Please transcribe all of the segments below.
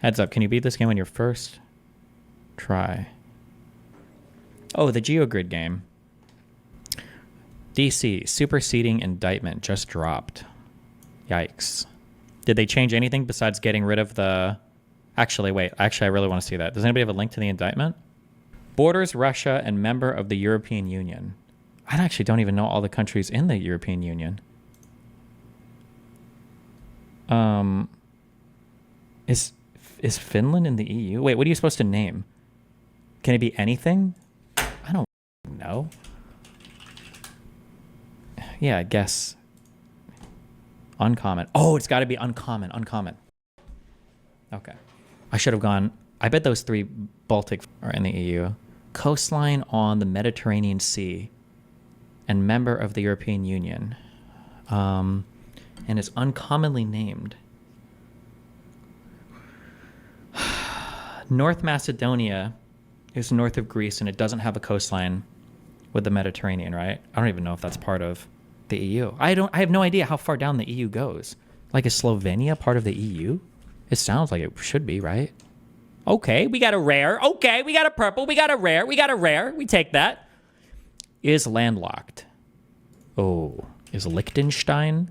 Heads up, can you beat this game on your first try? Oh, the GeoGrid game. DC, superseding indictment just dropped. Yikes. Did they change anything besides getting rid of the... Actually, wait. Actually, I really want to see that. Does anybody have a link to the indictment? Borders Russia and member of the European Union. I actually don't even know all the countries in the European Union. Is Finland in the EU? Wait, what are you supposed to name? Can it be anything? I don't know. Yeah, I guess. Uncommon. Oh, it's got to be uncommon. Uncommon. Okay. I should have gone. I bet those 3 Baltic are in the EU. Coastline on the Mediterranean Sea and member of the European Union. And is uncommonly named. North Macedonia is north of Greece and it doesn't have a coastline with the Mediterranean, right? I don't even know if that's part of the EU. I have no idea how far down the EU goes. Like, is Slovenia part of the EU? It sounds like it should be, right? Okay, we got a rare. Okay, we got a purple. We got a rare. We got a rare. We take that. Is landlocked. Oh, is Liechtenstein?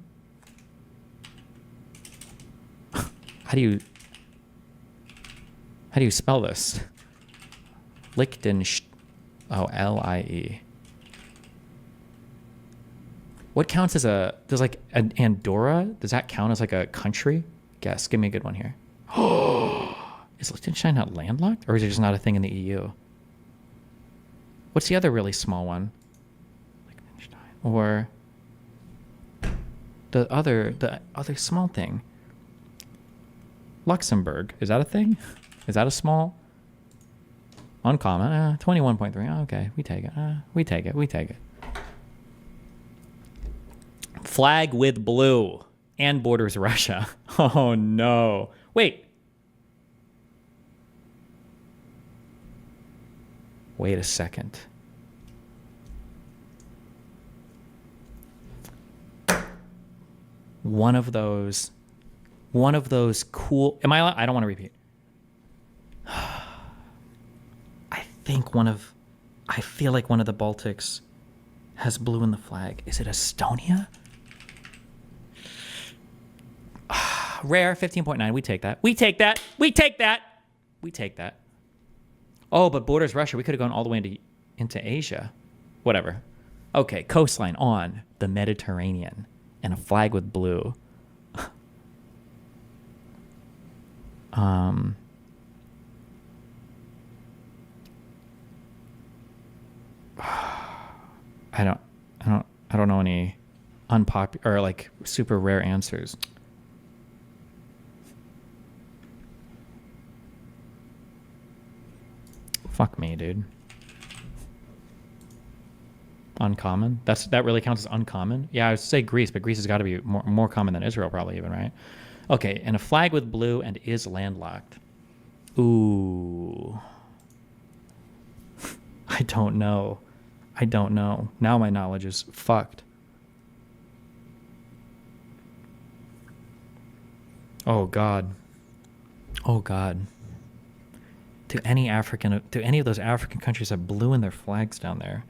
How do you spell this? Liechtenstein. Oh, L-I-E. What counts as a... Does like an Andorra, does that count as like a country? Guess. Give me a good one here. Is Liechtenstein not landlocked? Or is it just not a thing in the EU? What's the other really small one? Liechtenstein. Or the other small thing. Luxembourg. Is that a thing? Is that a small? Uncommon. 21.3. Oh, okay. We take it. We take it. We take it. Flag with blue and borders Russia. Oh, no. Wait. Wait a second. One of those cool... Am I allowed? I don't want to repeat. I feel like one of the Baltics has blue in the flag. Is it Estonia? Rare, 15.9. We take that. We take that. We take that. We take that. Oh, but borders Russia. We could have gone all the way into Asia. Whatever. Okay, coastline on the Mediterranean and a flag with blue. I don't know any unpopular or like super rare answers. Fuck me, dude. Uncommon? That really counts as uncommon? Yeah, I would say Greece, but Greece has got to be more common than Israel probably even, right? Okay, and a flag with blue and is landlocked. Ooh. I don't know. I don't know. Now my knowledge is fucked. Oh, God. Oh, God. Do any of those African countries have blue in their flags down there?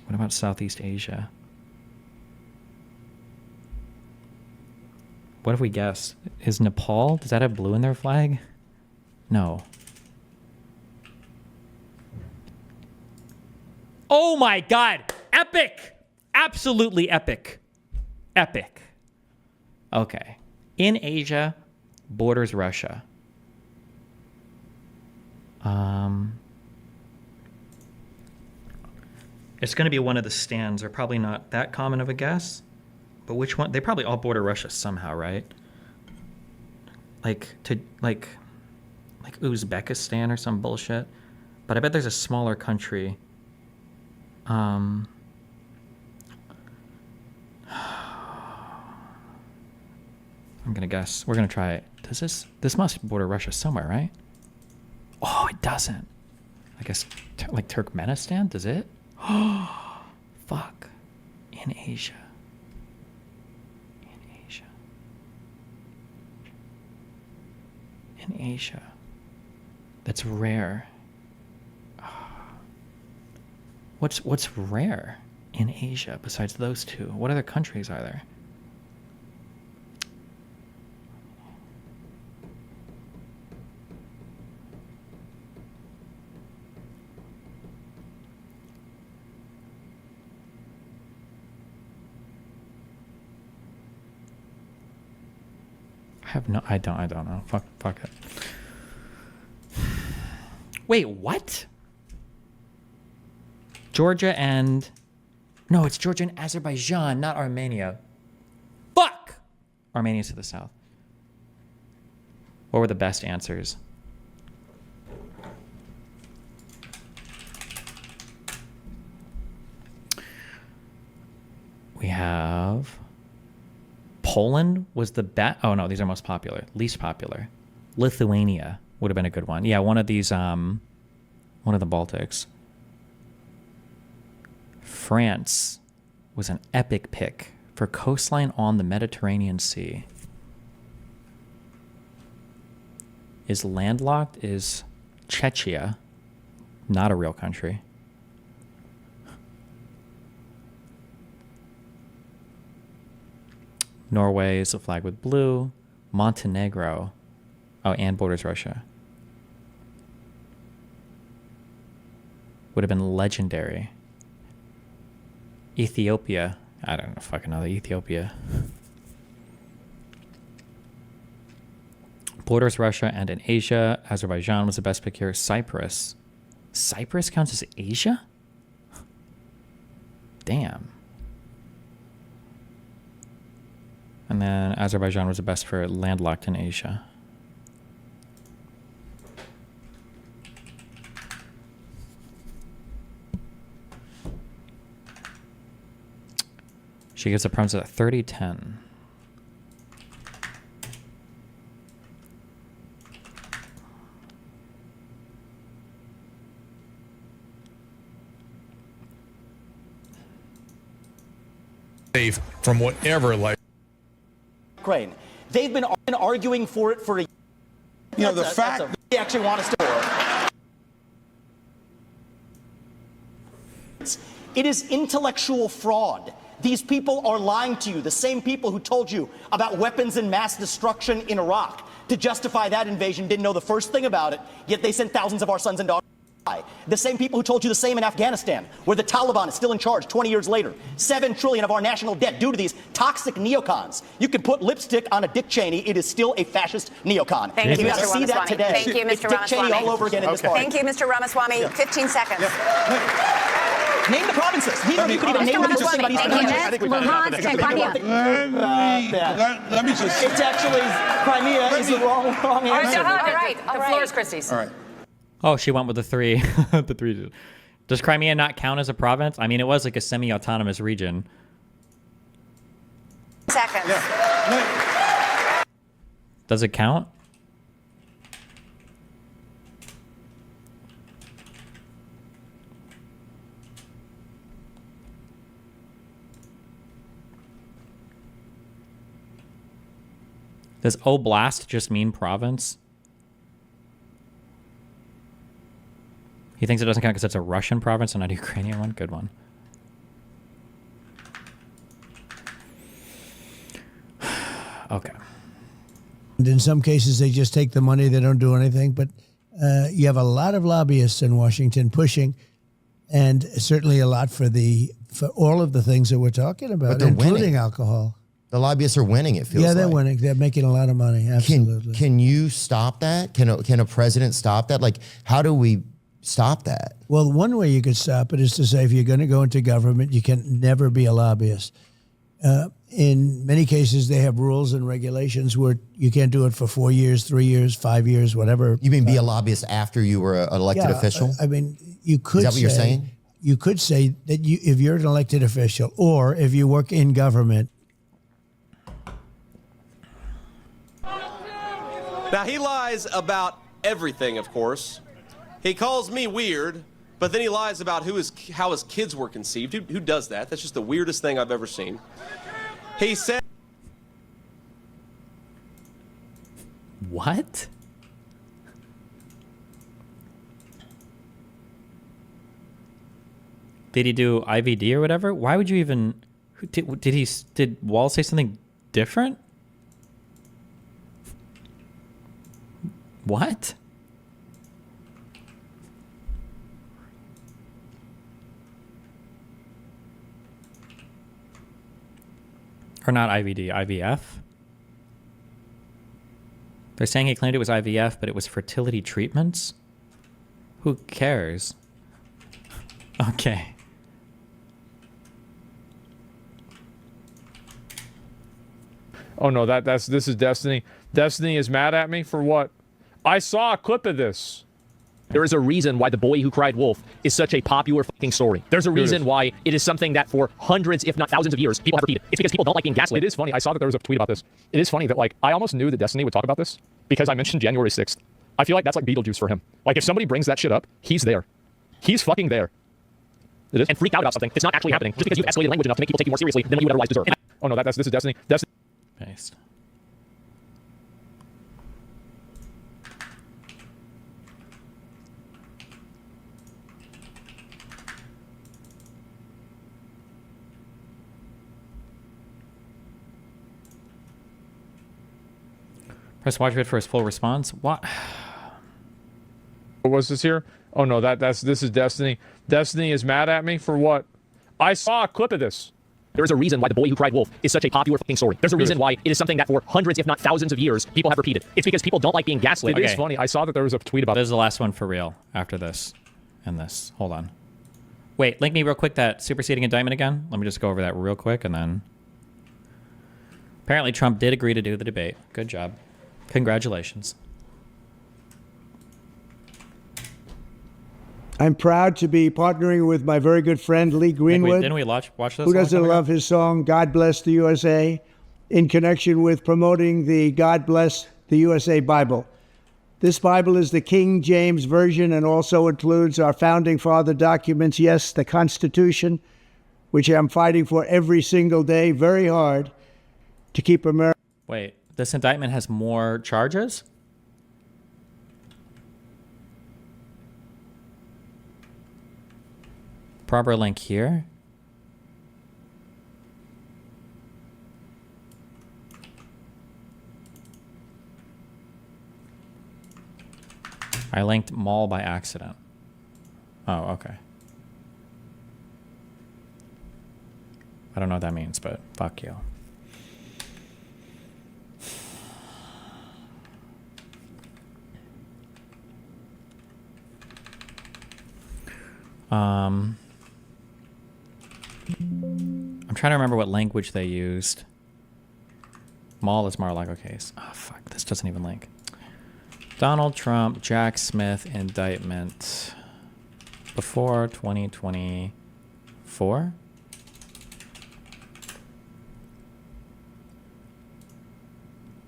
What about Southeast Asia? What if we guess? Is Nepal, does that have blue in their flag? No. Oh my God. Epic. Absolutely epic. Epic. Okay. In Asia, borders Russia. It's going to be one of the stands. They're probably not that common of a guess. But which one? They probably all border Russia somehow, right? Like Uzbekistan or some bullshit. But I bet there's a smaller country. I'm gonna guess. We're gonna try it. Does this must border Russia somewhere, right? Oh, it doesn't. I guess like Turkmenistan, does it? Oh, fuck. In Asia. in Asia that's rare. What's rare in Asia besides those two? What other countries are there? I don't know. Fuck it. Wait, what? Georgia and... No, it's Georgia and Azerbaijan, not Armenia. Fuck! Armenia's to the south. What were the best answers? We have... Poland was the best. Oh no, these are most popular. Least popular. Lithuania would have been a good one. Yeah, one of these. One of the Baltics. France was an epic pick for coastline on the Mediterranean Sea. Is landlocked is Czechia, not a real country. Norway is a flag with blue. Montenegro. Oh, and borders Russia. Would have been legendary. Ethiopia. I don't know, fucking know. Ethiopia. Borders Russia and in Asia. Azerbaijan was the best pick here. Cyprus. Cyprus counts as Asia? Damn. And then Azerbaijan was the best for landlocked in Asia. She gives the prompts at 30-10. Safe from whatever life. Ukraine. They've been arguing for it for a year. The fact they actually want us to. It is intellectual fraud. These people are lying to you, the same people who told you about weapons and mass destruction in Iraq to justify that invasion didn't know the first thing about it, yet they sent thousands of our sons and daughters. The same people who told you the same in Afghanistan, where the Taliban is still in charge 20 years later. $7 trillion of our national debt due to these toxic neocons. You can put lipstick on a Dick Cheney, it is still a fascist neocon. Thank you, You Mr. see that Ramaswamy. today. Thank you, Mr. It's Dick Cheney Ramaswamy. all over again in this party. Thank you, Mr. Ramaswamy. 15 seconds. Name the provinces. Neither of you could even name the thing about Eastern Let me just. It's actually Crimea is the wrong answer. All right. The floor is Christie's. All right. Oh, she went with the three. The three. Does Crimea not count as a province? I mean, it was like a semi-autonomous region. Seconds. Yeah. Does it count? Does oblast just mean province? He thinks it doesn't count because it's a Russian province and not a Ukrainian one. Good one. Okay. And in some cases, they just take the money. They don't do anything. But you have a lot of lobbyists in Washington pushing, and certainly a lot for all of the things that we're talking about, including winning. Alcohol. The lobbyists are winning, it feels like. Yeah, they're winning. They're making a lot of money. Absolutely. Can you stop that? Can a president stop that? Like, how do we stop that? Well, one way you could stop it is to say if you're going to go into government, you can never be a lobbyist. In many cases, they have rules and regulations where you can't do it for 4 years, 3 years, 5 years, whatever. You mean be a lobbyist after you were an elected official? I mean, you could say... Is that what you're saying? You could say that if you're an elected official or if you work in government... Now, he lies about everything, of course. He calls me weird, but then he lies about how his kids were conceived. Who does that? That's just the weirdest thing I've ever seen. He said... What? Did he do IVD or whatever? Why would you even? Did Wall say something different? What? Or not IVD, IVF? They're saying he claimed it was IVF, but it was fertility treatments? Who cares? Okay. Oh no, this is Destiny. Destiny is mad at me for what? I saw a clip of this. There is a reason why The Boy Who Cried Wolf is such a popular fucking story. There's a reason why it is something that for hundreds, if not thousands of years, people have repeated. It's because people don't like being gaslit. It is funny. I saw that there was a tweet about this. It is funny that, like, I almost knew that Destiny would talk about this because I mentioned January 6th. I feel like that's like Beetlejuice for him. Like, if somebody brings that shit up, he's there. He's fucking there. It is. And freaked out about something. It's not actually happening. Just because you've escalated language enough to make people take you more seriously than what you would otherwise deserve. Oh no, this is Destiny. Destiny. Paste. Press watch vid for his full response. What? What was this here? Oh no, this is Destiny. Destiny is mad at me for what? I saw a clip of this. There is a reason why The Boy Who Cried Wolf is such a popular fucking story. There's a reason why it is something that for hundreds, if not thousands of years, people have repeated. It's because people don't like being gaslit. It is funny. I saw that there was a tweet about this. Is the last one for real after this and this. Hold on. Wait, link me real quick that superseding indictment again. Let me just go over that real quick and then. Apparently Trump did agree to do the debate. Good job. Congratulations. I'm proud to be partnering with my very good friend Lee Greenwood. Didn't we watch this? Who doesn't love his song "God Bless the USA" in connection with promoting the "God Bless the USA" Bible. This Bible is the King James Version and also includes our founding father documents. Yes, the Constitution, which I'm fighting for every single day, very hard to keep America. Wait, this indictment has more charges? Proper link here. I linked mall by accident. Oh, okay. I don't know what that means, but fuck you. I'm trying to remember what language they used. Mall is Mar-a-Lago case. Oh, fuck. This doesn't even link. Donald Trump, Jack Smith indictment before 2024?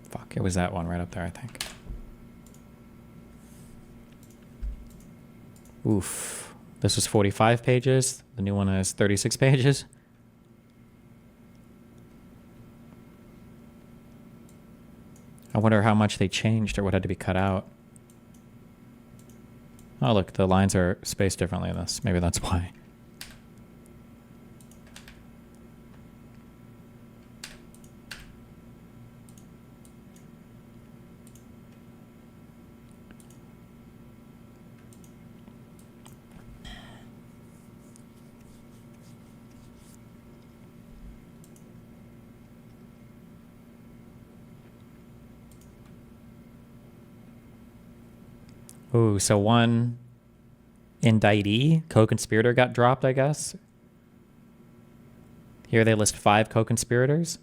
Fuck, it was that one right up there, I think. Oof. This was 45 pages. The new one is 36 pages. I wonder how much they changed or what had to be cut out. Oh, look, the lines are spaced differently in this. Maybe that's why. Ooh, so one indictee, co-conspirator got dropped, I guess. Here they list 5 co-conspirators.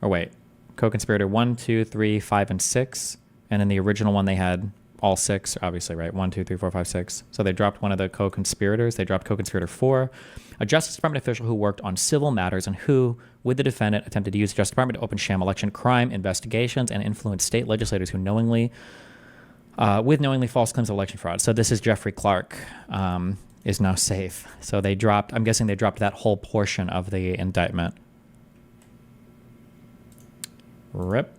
Or wait, co-conspirator 1, 2, 3, 5, and 6. And in the original one they had all 6, obviously, right? 1, 2, 3, 4, 5, 6. So they dropped one of the co-conspirators. They dropped co-conspirator 4, a Justice Department official who worked on civil matters and who, with the defendant, attempted to use the Justice Department to open sham election crime investigations and influence state legislators who knowingly false claims of election fraud. So this is Jeffrey Clark, is now safe. So they dropped, I'm guessing they dropped that whole portion of the indictment. RIP.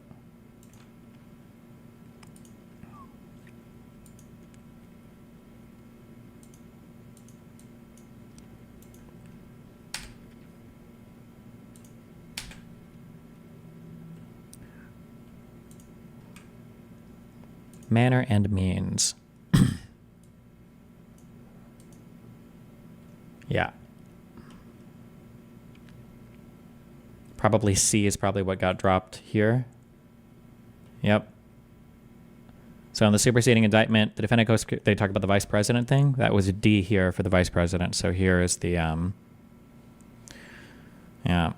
Manner and means. Yeah. Probably C is probably what got dropped here. Yep. So in the superseding indictment, the defendant goes, they talk about the vice president thing. That was a D here for the vice president. So here is the, yeah.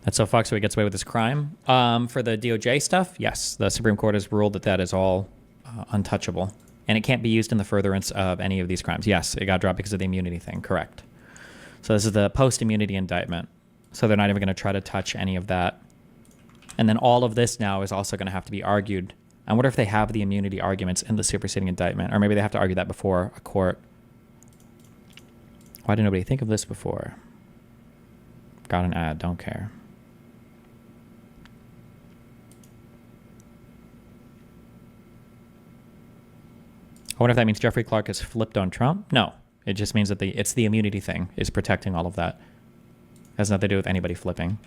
That's so fucked, so he gets away with this crime. For the DOJ stuff, yes, the Supreme Court has ruled that that is all untouchable. And it can't be used in the furtherance of any of these crimes. Yes, it got dropped because of the immunity thing, correct. So this is the post-immunity indictment. So they're not even going to try to touch any of that. And then all of this now is also going to have to be argued. I wonder if they have the immunity arguments in the superseding indictment, or maybe they have to argue that before a court. Why did nobody think of this before? Got an ad, don't care. I wonder if that means Jeffrey Clark has flipped on Trump? No. It just means that it's the immunity thing is protecting all of that. It has nothing to do with anybody flipping.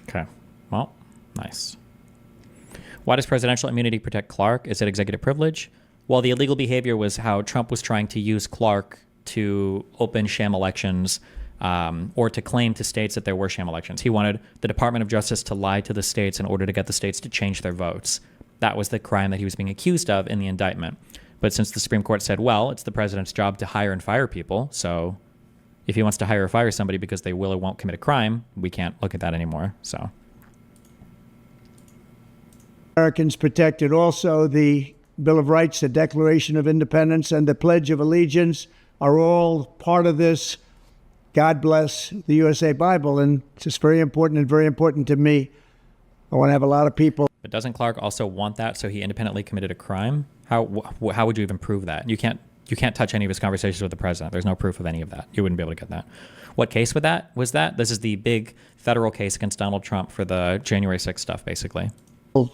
Okay. Well, nice. Why does presidential immunity protect Clark? Is it executive privilege? Well, the illegal behavior was how Trump was trying to use Clark to open sham elections or to claim to states that there were sham elections. He wanted the Department of Justice to lie to the states in order to get the states to change their votes. That was the crime that he was being accused of in the indictment. But since the Supreme Court said, well, it's the president's job to hire and fire people, so if he wants to hire or fire somebody because they will or won't commit a crime, we can't look at that anymore. So Americans protected also the Bill of Rights, the Declaration of Independence, and the Pledge of Allegiance are all part of this God bless the USA Bible. And it's just very important and very important to me. I want to have a lot of people. But doesn't Clark also want that so he independently committed a crime? How would you even prove that? You can't touch any of his conversations with the president. There's no proof of any of that. You wouldn't be able to get that. What case was that? This is the big federal case against Donald Trump for the January 6th stuff, basically.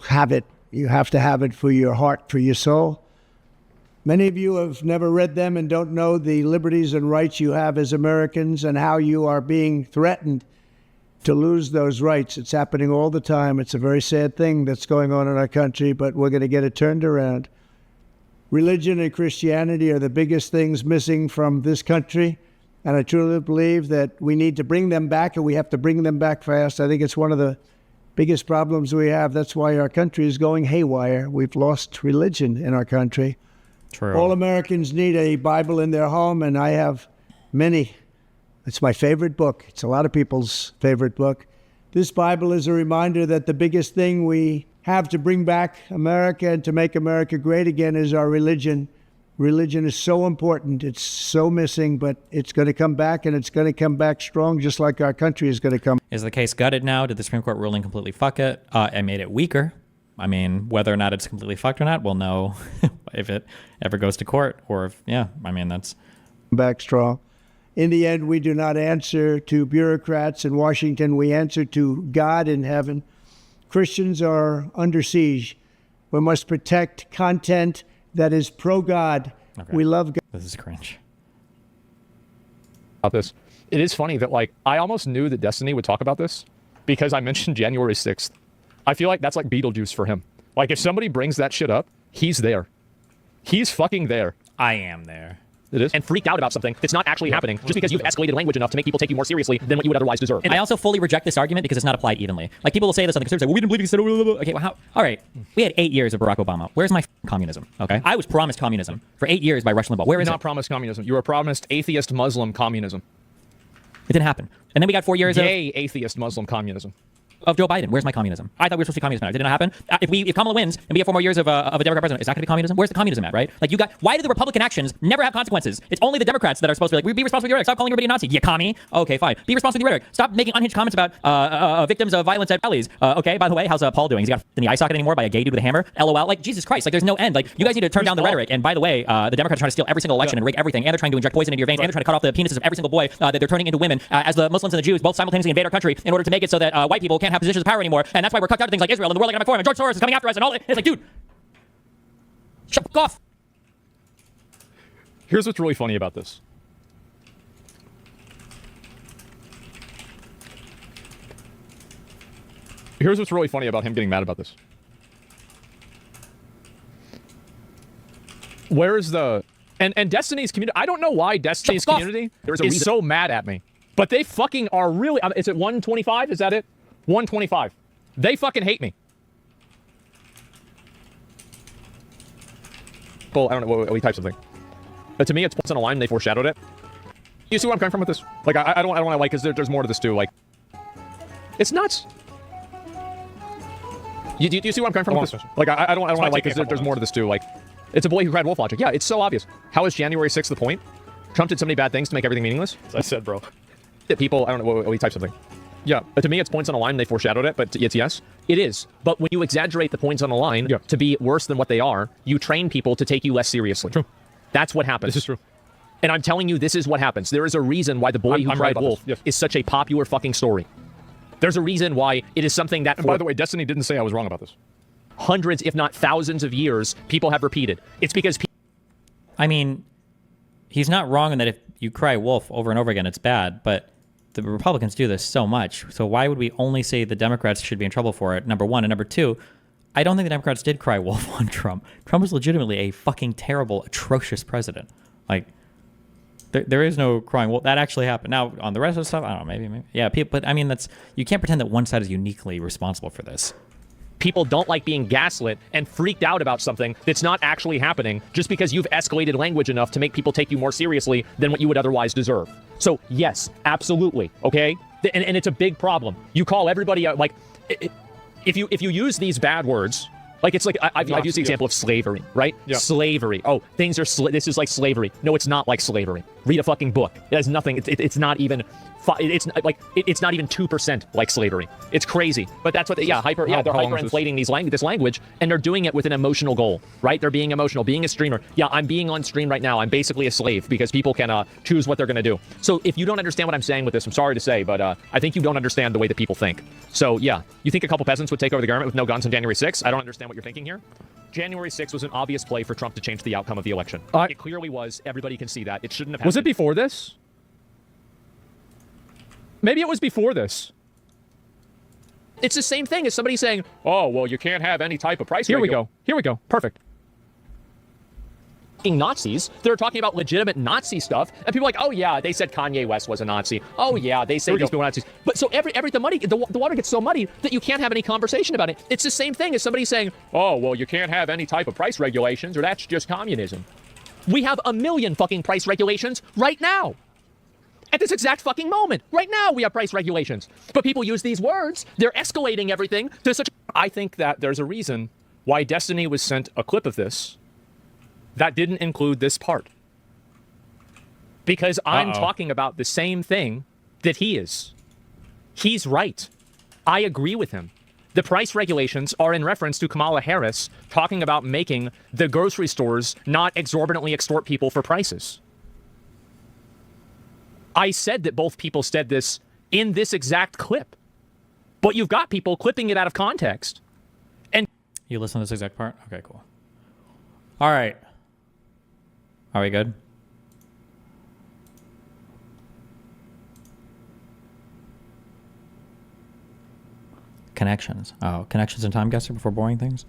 Have it. You have to have it for your heart, for your soul. Many of you have never read them and don't know the liberties and rights you have as Americans and how you are being threatened to lose those rights. It's happening all the time. It's a very sad thing that's going on in our country, but we're going to get it turned around. Religion and Christianity are the biggest things missing from this country, and I truly believe that we need to bring them back, and we have to bring them back fast. I think it's one of the biggest problems we have. That's why our country is going haywire. We've lost religion in our country. True. All Americans need a Bible in their home, and I have many. It's my favorite book. It's a lot of people's favorite book. This Bible is a reminder that the biggest thing we have to bring back America and to make America great again is our religion. Religion is so important. It's so missing, but it's going to come back, and it's going to come back strong, just like our country is going to come. Is the case gutted now? Did the Supreme Court ruling completely fuck it? It made it weaker. I mean, whether or not it's completely fucked or not, we'll know if it ever goes to court or if, yeah, I mean, that's... Back strong. In the end, we do not answer to bureaucrats in Washington. We answer to God in heaven. Christians are under siege. We must protect content that is pro-God. Okay. We love God. This is cringe. About this. It is funny that, like, I almost knew that Destiny would talk about this because I mentioned January 6th. I feel like that's like Beetlejuice for him. Like, if somebody brings that shit up, he's there. He's fucking there. I am there. It is. And freaked out about something that's not actually happening just because you've escalated language enough to make people take you more seriously than what you would otherwise deserve. And I also fully reject this argument because it's not applied evenly. Like, people will say this on the conservative side, well, we didn't believe he said, okay, well, how? All right, we had 8 years of Barack Obama. Where's my communism? Okay, I was promised communism for 8 years by Rush Limbaugh. Where is Not it? promised communism. You were promised atheist Muslim communism. It didn't happen. And then we got 4 years Gay atheist Muslim communism. of Joe Biden. Where's my communism? I thought we were supposed to be communism now. Did it not happen? If Kamala wins and we get 4 more years of a Democrat president, is that going to be communism? Where's the communism at, right? Like, why do the Republican actions never have consequences? It's only the Democrats that are supposed to be like, be responsible with your rhetoric. Stop calling everybody a Nazi. You commie. Okay, fine. Be responsible with your rhetoric. Stop making unhinged comments about victims of violence at rallies. Okay, by the way, how's Paul doing? He's got in the eye socket anymore by a gay dude with a hammer? LOL. Like, Jesus Christ. Like, there's no end. Like, you guys need to turn down the rhetoric. And by the way, the Democrats are trying to steal every single election and rig everything. And they're trying to inject poison into your veins. And they're trying to cut off the penises of every single boy that they're turning into women as the Muslims and the Jews both simultaneously invade our country in order to make it so that white people can't have positions of power anymore. And that's why we're cut out of things like Israel and the World Economic Forum and George Soros is coming after us and all that. It's like, dude, shut off. Here's what's really funny about this. Here's what's really funny about him getting mad about this. Where's the... And Destiny's community... I don't know why Destiny's community is so mad at me. But they fucking are really... Is it 125? Is that it? 125. They fucking hate me. Well, I don't know. We type something. But to me, it's once in a line. They foreshadowed it. You see where I'm coming from with this? Like, I don't want to like, because there's more to this too. Like, it's nuts. Do you see where I'm coming from with this? Like, I don't want to like, because there's more to this too. Like, it's a boy who cried wolf logic. Yeah, it's so obvious. How is January 6th the point? Trump did so many bad things to make everything meaningless. As I said, bro. That people, I don't know. We type something. Yeah, but to me, it's points on a line. They foreshadowed it, but it's yes. It is. But when you exaggerate the points on a line to be worse than what they are, you train people to take you less seriously. True. That's what happens. This is true. And I'm telling you, this is what happens. There is a reason why The Boy Who Cried Wolf is such a popular fucking story. There's a reason why it is something that... And by the way, Destiny didn't say I was wrong about this. Hundreds, if not thousands of years, people have repeated. It's because... I mean, he's not wrong in that if you cry wolf over and over again, it's bad, but... The Republicans do this so much. So why would we only say the Democrats should be in trouble for it? Number one. And number two, I don't think the Democrats did cry wolf on Trump. Trump was legitimately a fucking terrible, atrocious president. Like, there is no crying wolf. That actually happened. Now, on the rest of the stuff, I don't know, maybe. Yeah, but I mean, you can't pretend that one side is uniquely responsible for this. People don't like being gaslit and freaked out about something that's not actually happening just because you've escalated language enough to make people take you more seriously than what you would otherwise deserve. So, yes, absolutely, okay? And it's a big problem. You call everybody out, like, if you use these bad words, like, it's like, I've used the example of slavery, right? Yeah. Slavery. Oh, things are, this is like slavery. No, it's not like slavery. Read a fucking book. It has nothing, it's not even... It's like it's not even 2% like slavery. It's crazy, but that's what they're hyperinflating this language, and they're doing it with an emotional goal, right? They're being emotional, being a streamer. Yeah, I'm being on stream right now. I'm basically a slave because people can choose what they're going to do. So if you don't understand what I'm saying with this, I'm sorry to say, but I think you don't understand the way that people think. So yeah, you think a couple peasants would take over the government with no guns on January 6th? I don't understand what you're thinking here. January 6th was an obvious play for Trump to change the outcome of the election. It clearly was. Everybody can see that. It shouldn't have happened. Was it before this? Maybe it was before this. It's the same thing as somebody saying, oh, well, you can't have any type of price. Here we go. Here we go. Perfect. Nazis, they're talking about legitimate Nazi stuff, and people are like, oh yeah, they said Kanye West was a Nazi. Oh yeah, they say these people were Nazis. But so the water gets so muddy that you can't have any conversation about it. It's the same thing as somebody saying, oh, well, you can't have any type of price regulations, or that's just communism. We have a million fucking price regulations right now. At this exact fucking moment. Right now, we have price regulations. But people use these words. They're escalating everything to such... I think that there's a reason why Destiny was sent a clip of this that didn't include this part. Because I'm talking about the same thing that he is. He's right. I agree with him. The price regulations are in reference to Kamala Harris talking about making the grocery stores not exorbitantly extort people for prices. I said that both people said this in this exact clip. But you've got people clipping it out of context. And you listen to this exact part? Okay, cool. All right. Are we good? Connections. Oh, connections and time guesser before boring things?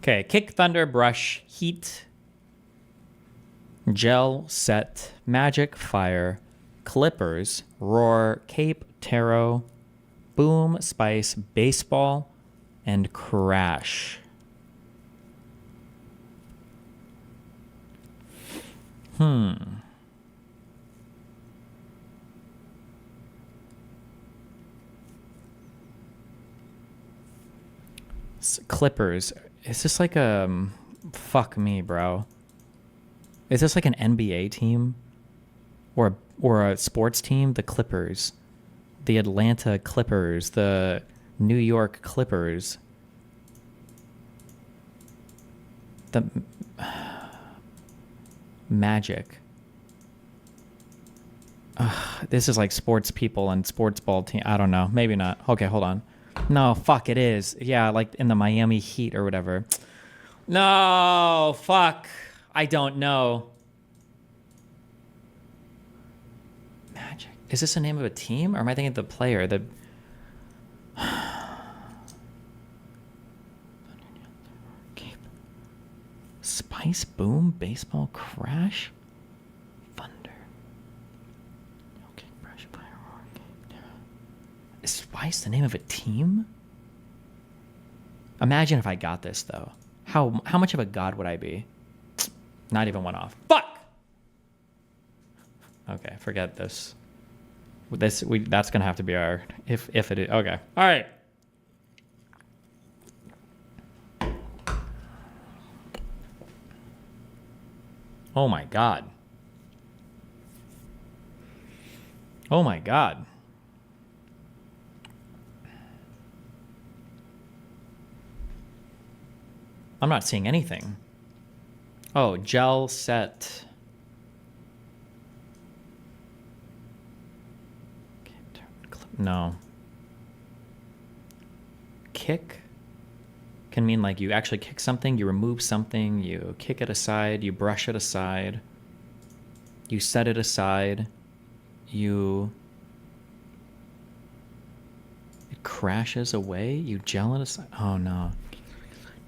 Okay, kick, thunder, brush, heat, gel, set, magic, fire, clippers, roar, cape, tarot, boom, spice, baseball, and crash. Clippers. Is this like a... Fuck me, bro. Is this like an NBA team? Or a sports team? The Clippers. The Atlanta Clippers. The New York Clippers. The... Magic. This is like sports people and sports ball team. I don't know. Maybe not. Okay, hold on. No, fuck, it is. Yeah, like in the Miami Heat or whatever. No, fuck. I don't know. Magic. Is this the name of a team? Or am I thinking of the player? The... Spice, boom, baseball, crash, thunder. Okay, brush, fire, roar. Is Spice the name of a team? Imagine if I got this though. How much of a god would I be? Not even one off. Fuck. Okay, forget this. That's gonna have to be our if it is. Okay, all right. Oh my god. Oh my god. I'm not seeing anything. Oh, gel set. No. Kick can mean like you actually kick something, you remove something, you kick it aside, you brush it aside, you set it aside, it crashes away, you gel it aside. Oh no.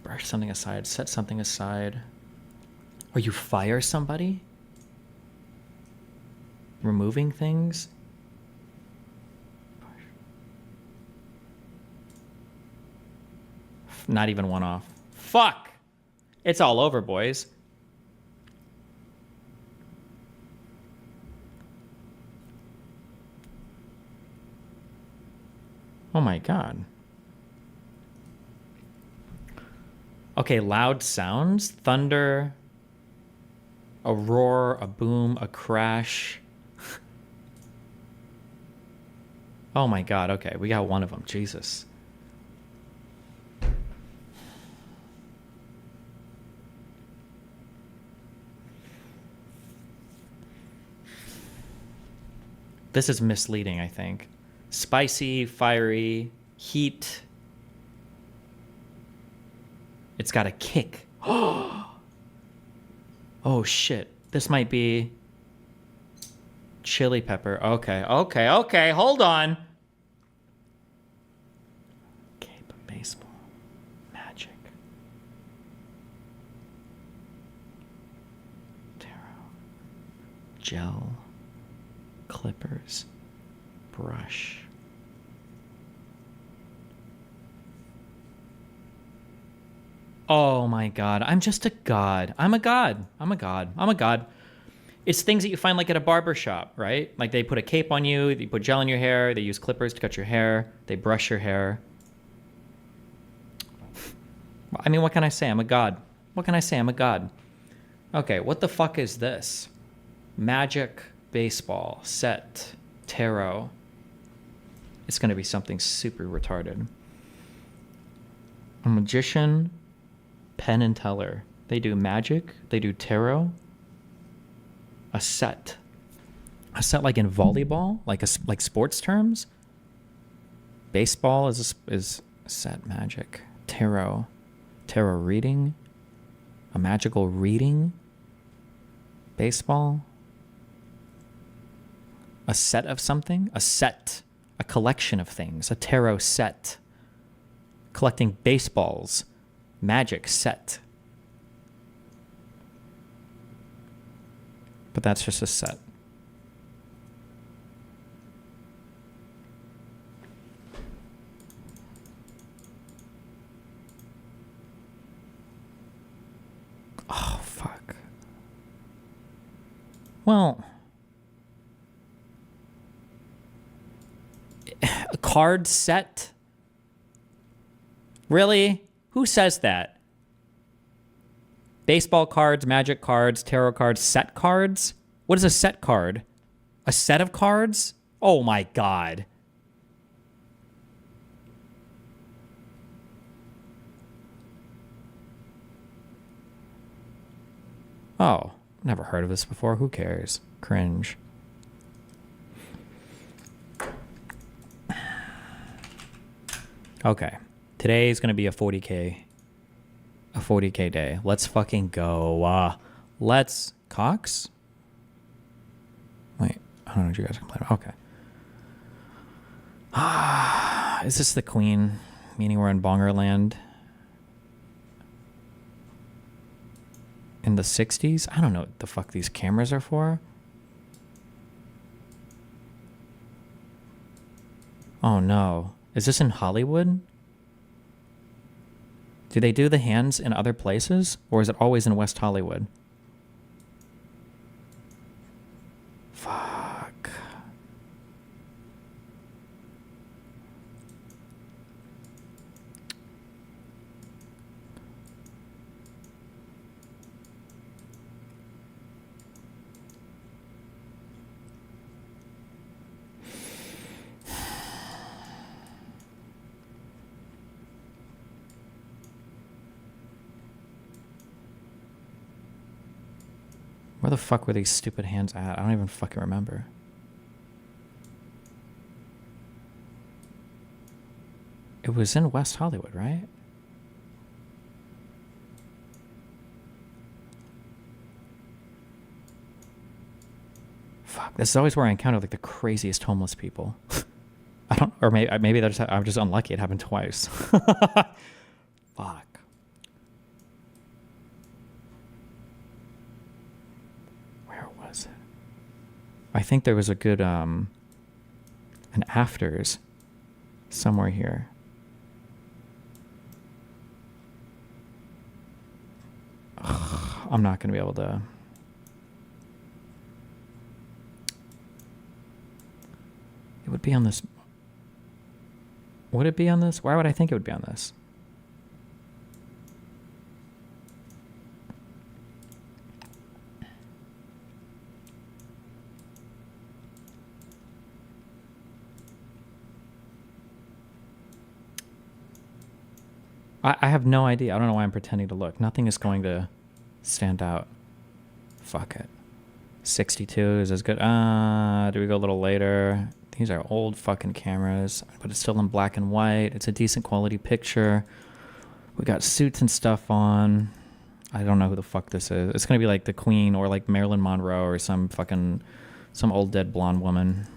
Brush something aside, set something aside. Or you fire somebody? Removing things? Not even one off. Fuck! It's all over, boys. Oh my god. Okay, loud sounds. Thunder. A roar, a boom, a crash. Oh my god, okay. We got one of them. Jesus. This is misleading, I think. Spicy, fiery, heat. It's got a kick. Oh shit. This might be chili pepper. Okay, hold on. Cape, baseball, magic. Tarot. Gel. Clippers, brush. Oh my god, I'm just a god. I'm a god. It's things that you find like at a barber shop, right? Like they put a cape on you, they put gel in your hair, they use clippers to cut your hair, they brush your hair. I mean, what can I say? I'm a god. Okay, what the fuck is this? Magic, baseball, set, tarot. It's going to be something super retarded. A magician, Penn and Teller. They do magic, they do tarot. A set like in volleyball, like sports terms. Baseball is set, magic, tarot reading, a magical reading. Baseball. A set of something, a collection of things, a tarot set. Collecting baseballs, Magic set. But that's just a set. Oh, fuck. Well, a card set? Really? Who says that? Baseball cards, magic cards, tarot cards, set cards? What is a set card? A set of cards? Oh my god. Oh, never heard of this before. Who cares? Cringe. Okay. Today is going to be a 40K. A 40K day. Let's fucking go. Let's... Cox? Wait. I don't know what you guys are complaining about. Okay. Is this the Queen? Meaning we're in Bongerland? In the 60s? I don't know what the fuck these cameras are for. Oh no. Is this in Hollywood? Do they do the hands in other places? Or is it always in West Hollywood? Fuck. Where the fuck were these stupid hands at? I don't even fucking remember. It was in West Hollywood, right? Fuck, this is always where I encounter like the craziest homeless people. I don't, or maybe I'm just unlucky. It happened twice. Fuck. I think there was a good, an afters somewhere here. Ugh, I'm not going to be able to. It would be on this. Would it be on this? Why would I think it would be on this? I have no idea. I don't know why I'm pretending to look. Nothing is going to stand out. Fuck it. 62 is as good. Do we go a little later? These are old fucking cameras, but it's still in black and white. It's a decent quality picture. We got suits and stuff on. I don't know who the fuck this is. It's going to be like the Queen or like Marilyn Monroe or some old dead blonde woman.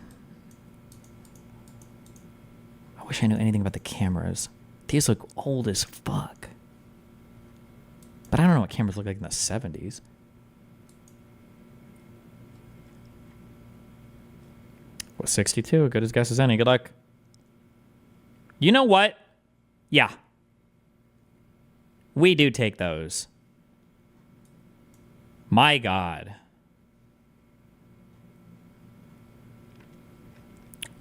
I wish I knew anything about the cameras. These look old as fuck. But I don't know what cameras look like in the 70s. What, 62? Good as guess as any. Good luck. You know what? Yeah. We do take those. My God.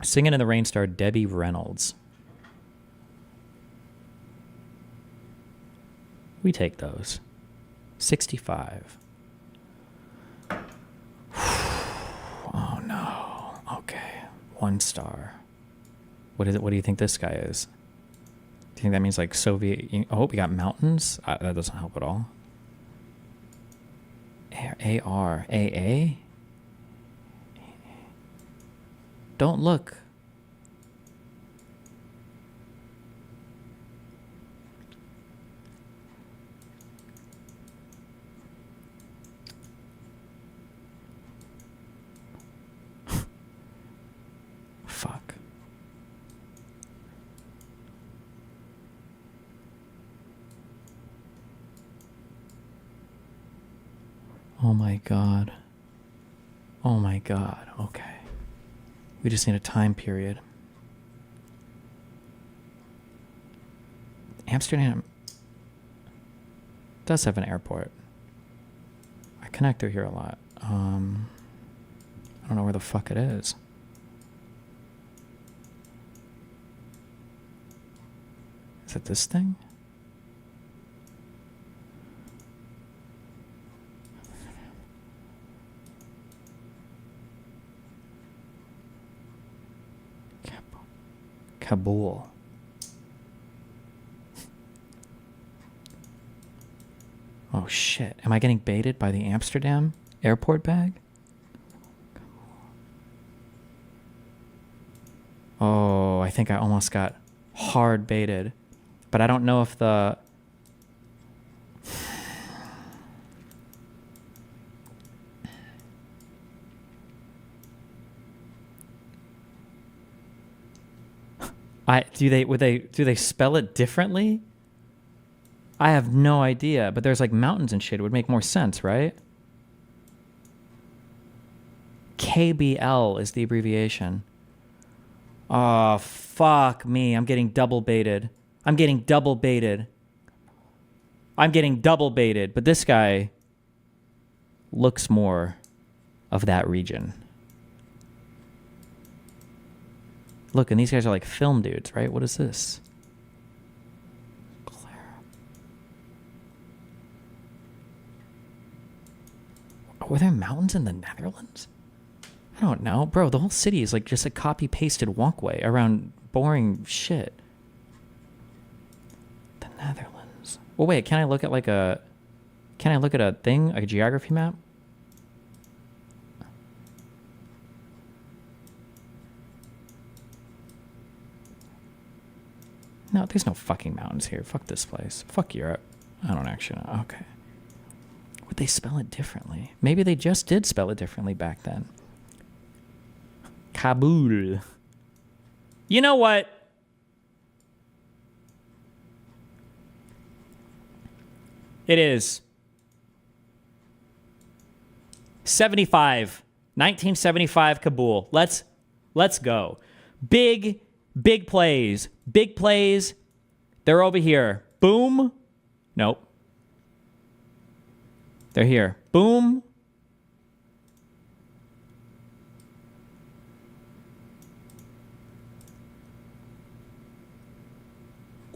Singing in the Rain star Debbie Reynolds. We take those. 65. Oh no. Okay. 1 star. What is it? What do you think this guy is? Do you think that means like Soviet? Oh, we got mountains? That doesn't help at all. AR. AA? Don't look. Fuck. Oh my god. Oh my god. Okay. We just need a time period. Amsterdam does have an airport. I connect through here a lot. I don't know where the fuck it is. Is it this thing? Kabul. Oh shit. Am I getting baited by the Amsterdam airport bag? Oh, I think I almost got hard baited. But I don't know if the... do they spell it differently? I have no idea, but there's like mountains and shit. It would make more sense, right? KBL is the abbreviation. Oh, fuck me. I'm getting double baited. I'm getting double baited. I'm getting double baited, but this guy looks more of that region. Look, and these guys are like film dudes, right? What is this? Were there mountains in the Netherlands? I don't know. Bro, the whole city is like just a copy-pasted walkway around boring shit. The Netherlands. Well, wait, can I look at like a... Can I look at a thing? Like a geography map? No, there's no fucking mountains here. Fuck this place. Fuck Europe. I don't actually know. Okay. Would they spell it differently? Maybe they just did spell it differently back then. Kabul. You know what? It is 1975 Kabul. Let's go. Big plays. Big plays. They're over here. Boom. Nope. They're here. Boom.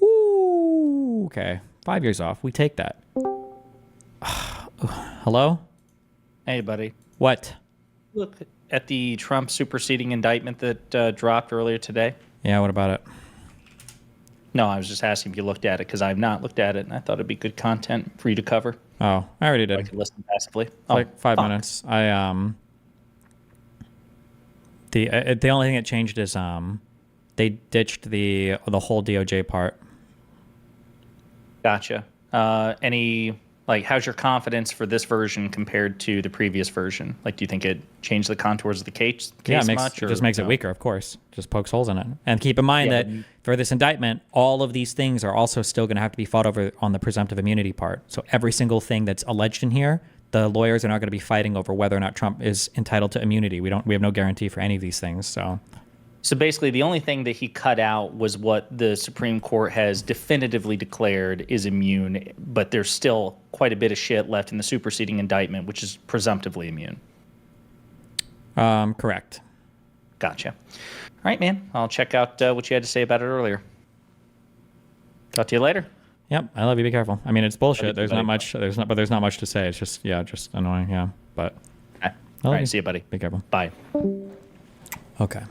Ooh. Okay. 5 years off. We take that. Hello? Hey, buddy. What? Look at the Trump superseding indictment that dropped earlier today. Yeah, what about it? No, I was just asking if you looked at it because I've not looked at it, and I thought it'd be good content for you to cover. Oh, I already did. I could listen passively. Like 5 minutes. The only thing that changed is they ditched the whole DOJ part. Gotcha. How's your confidence for this version compared to the previous version? Like, do you think it changed the contours of the case much? It just makes it weaker, of course. Just pokes holes in it. And keep in mind that for this indictment, all of these things are also still going to have to be fought over on the presumptive immunity part. So every single thing that's alleged in here, the lawyers are not going to be fighting over whether or not Trump is entitled to immunity. We have no guarantee for any of these things. So basically, the only thing that he cut out was what the Supreme Court has definitively declared is immune, but there's still quite a bit of shit left in the superseding indictment, which is presumptively immune. Correct. Gotcha. All right, man. I'll check out what you had to say about it earlier. Talk to you later. Yep. I love you. Be careful. I mean, it's bullshit. There's not much to say. It's just annoying. Yeah. But. All right. See you, buddy. Be careful. Bye. Okay.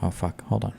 Oh, fuck. Hold on.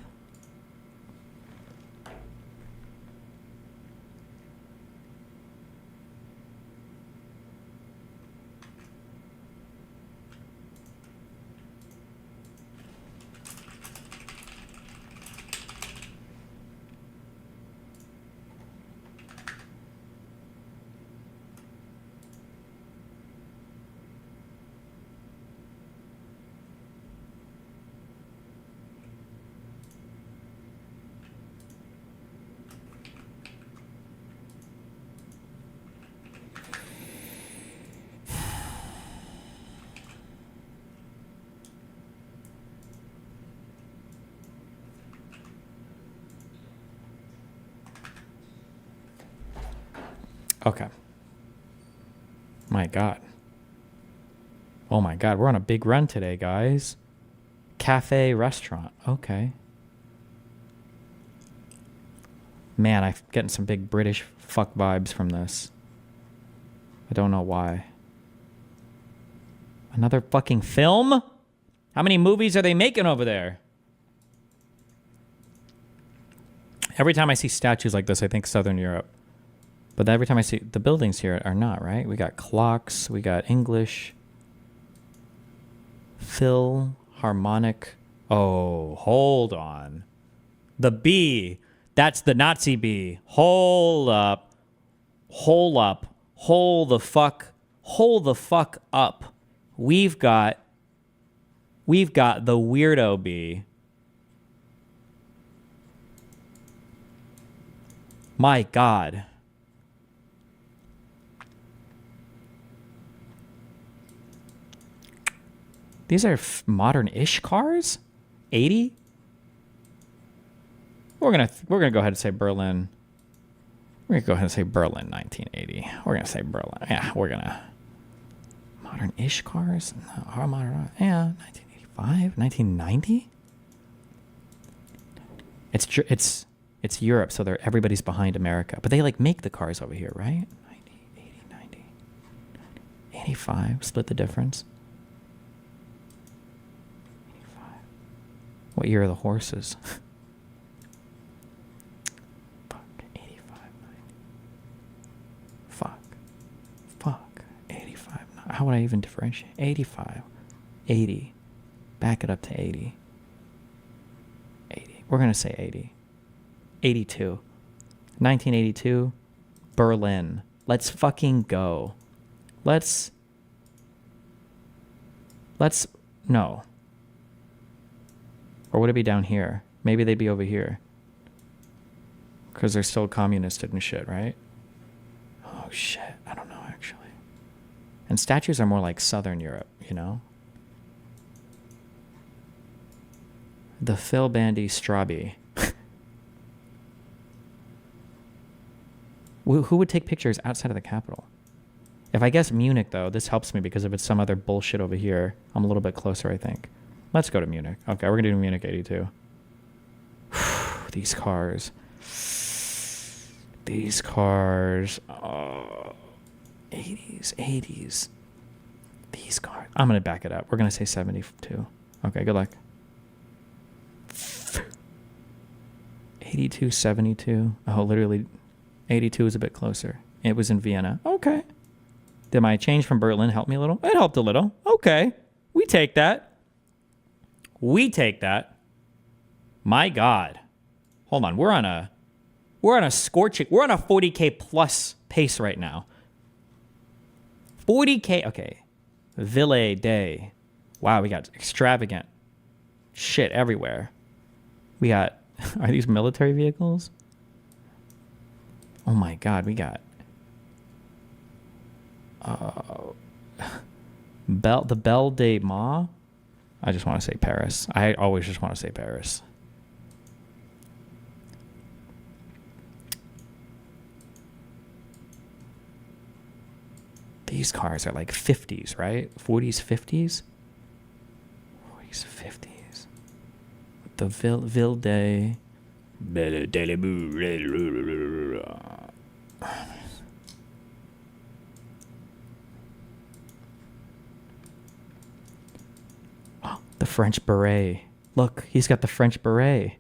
Okay. My God. Oh my God, we're on a big run today, guys. Cafe, restaurant. Okay. Man, I'm getting some big British fuck vibes from this. I don't know why. Another fucking film? How many movies are they making over there? Every time I see statues like this, I think Southern Europe. But every time I see the buildings here are not, right? We got clocks, we got English. Philharmonic. Oh, hold on. The B. That's the Nazi B. Hold up. Hold up. Hold the fuck. Hold the fuck up. We've got the weirdo B. My God. These are modern-ish cars? 80? We're gonna go ahead and say Berlin. We're gonna go ahead and say Berlin 1980. We're gonna say Berlin. Yeah, we're gonna modern-ish cars? No, modern, yeah, 1985, 1990? It's Europe, so everybody's behind America. But they like make the cars over here, right? 90, 80, 90, 85, split the difference. 85. What year are the horses? Fuck, 85, 90. Fuck, 85. How would I even differentiate? 85, 80. Back it up to 80. 80. We're going to say 80. 82. 1982, Berlin. Let's fucking go. No. Or would it be down here? Maybe they'd be over here. Because they're still communisted and shit, right? Oh, shit. I don't know, actually. And statues are more like Southern Europe, you know? The Phil Bandy Strabi. Who would take pictures outside of the capital? If I guess Munich, though, this helps me because if it's some other bullshit over here, I'm a little bit closer, I think. Let's go to Munich. Okay, we're going to do Munich 82. These cars. These cars. Oh, 80s. These cars. I'm going to back it up. We're going to say 72. Okay, good luck. 82, 72. Oh, literally... 82 is a bit closer. It was in Vienna. Okay. Did my change from Berlin help me a little? It helped a little. Okay. We take that. My God. Hold on. We're on a scorching. We're on a 40K plus pace right now. 40K. Okay. Ville Day. Wow, we got extravagant shit everywhere. We got, are these military vehicles? Oh my God, we got the Belle de Mai. I just want to say Paris. I always just want to say Paris. These cars are like 50s, right? 40s, 50s? 40s, 50s. The Ville de... Oh, the French beret. Look, he's got the French beret.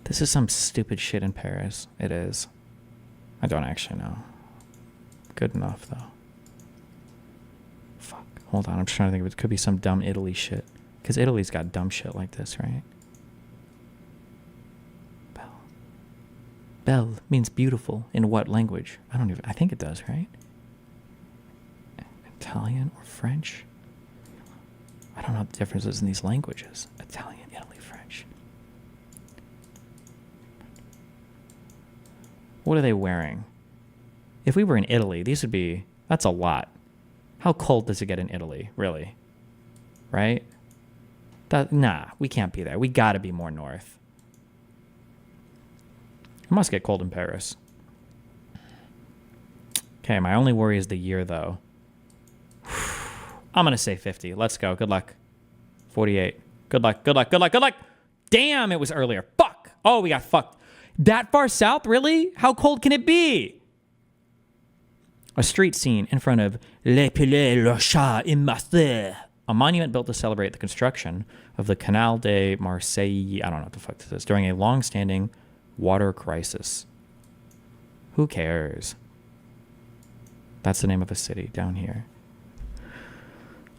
This is some stupid shit in Paris. It is. I don't actually know. Good enough, though. Fuck. Hold on, I'm just trying to think of it. It could be some dumb Italy shit. Because Italy's got dumb shit like this, right? Belle. Belle means beautiful in what language? I think it does, right? Italian or French? I don't know what the differences in these languages. Italian, Italy, French. What are they wearing? If we were in Italy, these would be... That's a lot. How cold does it get in Italy, really? Right? Nah, we can't be there. We gotta be more north. It must get cold in Paris. Okay, my only worry is the year, though. I'm going to say 50. Let's go. Good luck. 48. Good luck, good luck, good luck, good luck. Damn, it was earlier. Fuck. Oh, we got fucked. That far south? Really? How cold can it be? A street scene in front of Le Palais Le Chat in Marseille. A monument built to celebrate the construction of the Canal de Marseille. I don't know what the fuck this is. During a long-standing water crisis. Who cares? That's the name of a city down here.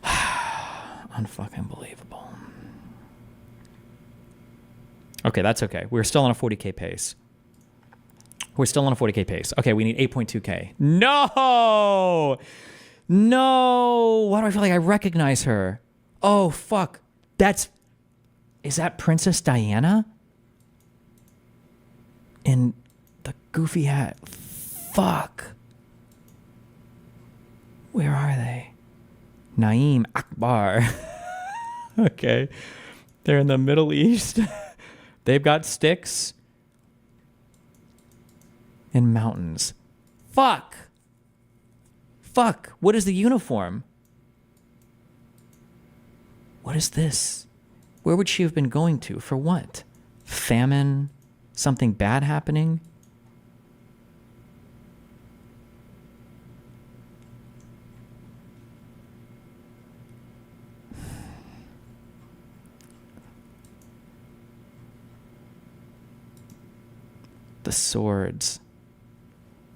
Unfucking believable. Okay, that's okay. We're still on a 40K pace. We're still on a 40K pace. Okay, we need 8.2K. No! No! Why do I feel like I recognize her? Oh, fuck. Is that Princess Diana? In the goofy hat. Fuck. Where are they? Naeem Akbar. Okay. They're in the Middle East. They've got sticks and mountains. Fuck. Fuck. What is the uniform? What is this? Where would she have been going to? For what? Famine? Something bad happening? The swords.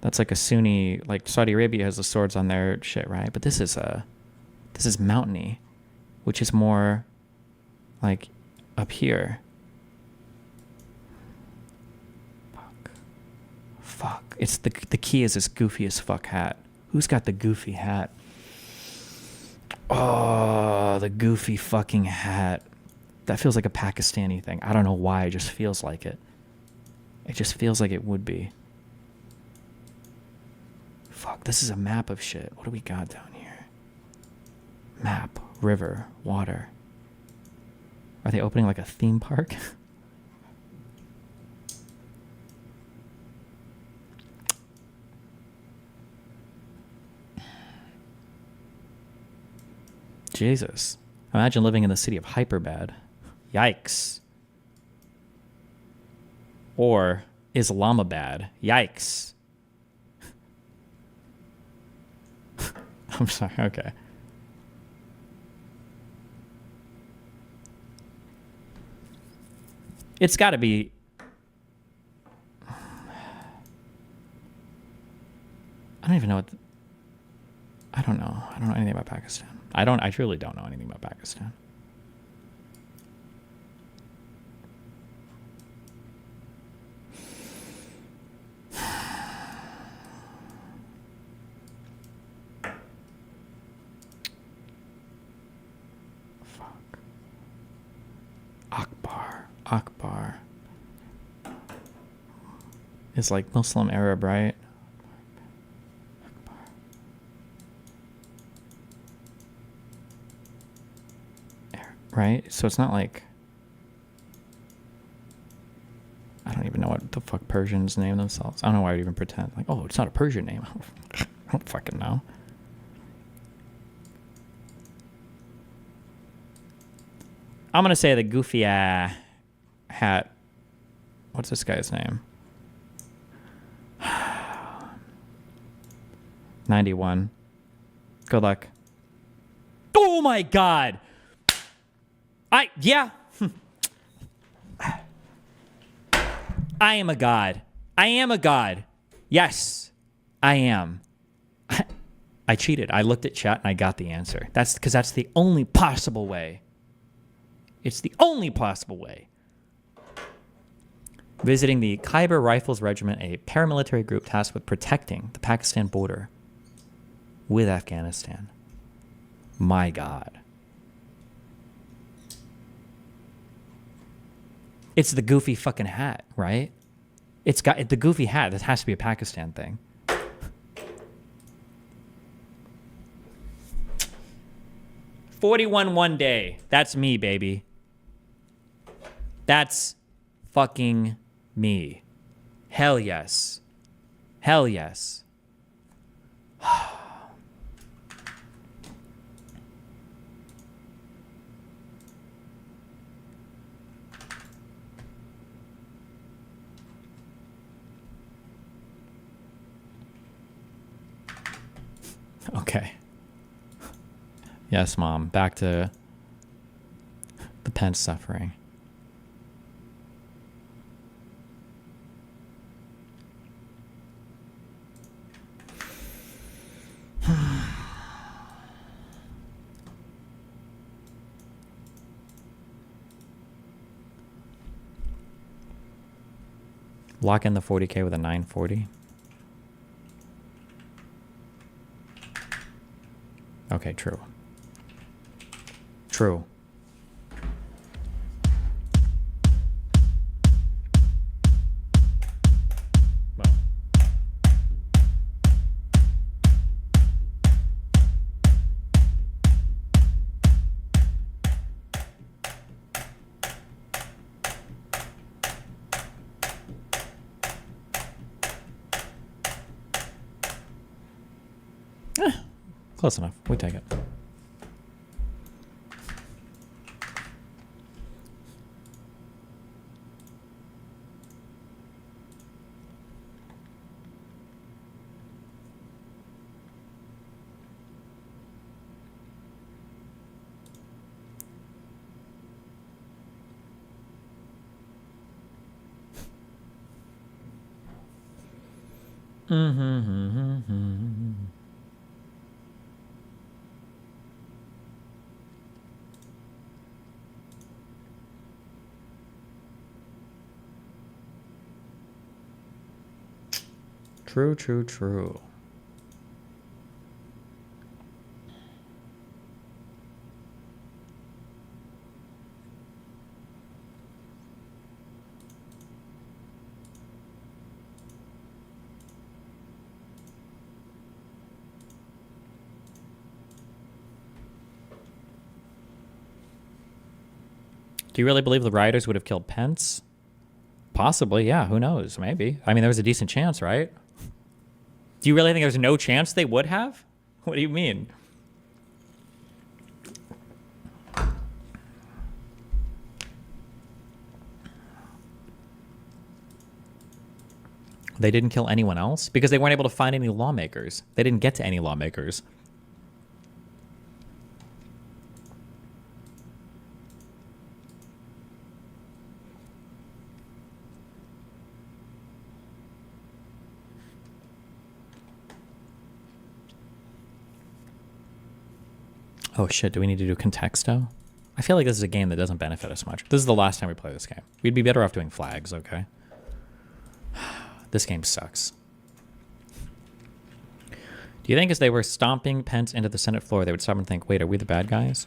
That's like a Sunni, like Saudi Arabia has the swords on their shit, right? But this is mountainy, which is more like up here. Fuck. It's the key is this goofy as fuck hat. Who's got the goofy hat? Oh, the goofy fucking hat. That feels like a Pakistani thing. I don't know why, it just feels like it. It just feels like it would be. Fuck, this is a map of shit. What do we got down here? Map, river, water. Are they opening like a theme park? Jesus. Imagine living in the city of Hyperbad. Yikes. Or Islamabad. Yikes. I'm sorry, okay. It's got to be... I don't even know what... I don't know. I don't know anything about Pakistan. I truly don't know anything about Pakistan. Akbar is like Muslim Arab, right? Right? So it's not like... I don't even know what the fuck Persians name themselves. I don't know why I would even pretend. Like, oh, it's not a Persian name. I don't fucking know. I'm going to say the goofy hat. What's this guy's name? 91. Good luck. Oh my God. Yeah. I am a god. I am a god. Yes, I am. I cheated. I looked at chat and I got the answer. That's because that's the only possible way. It's the only possible way. Visiting the Khyber Rifles Regiment, a paramilitary group tasked with protecting the Pakistan border with Afghanistan. My God. It's the goofy fucking hat, right? It's got the goofy hat. That has to be a Pakistan thing. $41 one day. That's me, baby. That's fucking me. Hell yes. Hell yes. Okay. Yes, Mom. Back to the Pence suffering. Lock in the 40K with a 940. Okay, true. True. Close enough. We take it. True, true, true. Do you really believe the rioters would have killed Pence? Possibly, yeah. Who knows? Maybe. I mean, there was a decent chance, right? Do you really think there's no chance they would have? What do you mean? They didn't kill anyone else? Because they weren't able to find any lawmakers. They didn't get to any lawmakers. Oh shit, do we need to do Contexto? I feel like this is a game that doesn't benefit us much. This is the last time we play this game. We'd be better off doing flags, okay? This game sucks. Do you think as they were stomping Pence into the Senate floor, they would stop and think, wait, are we the bad guys?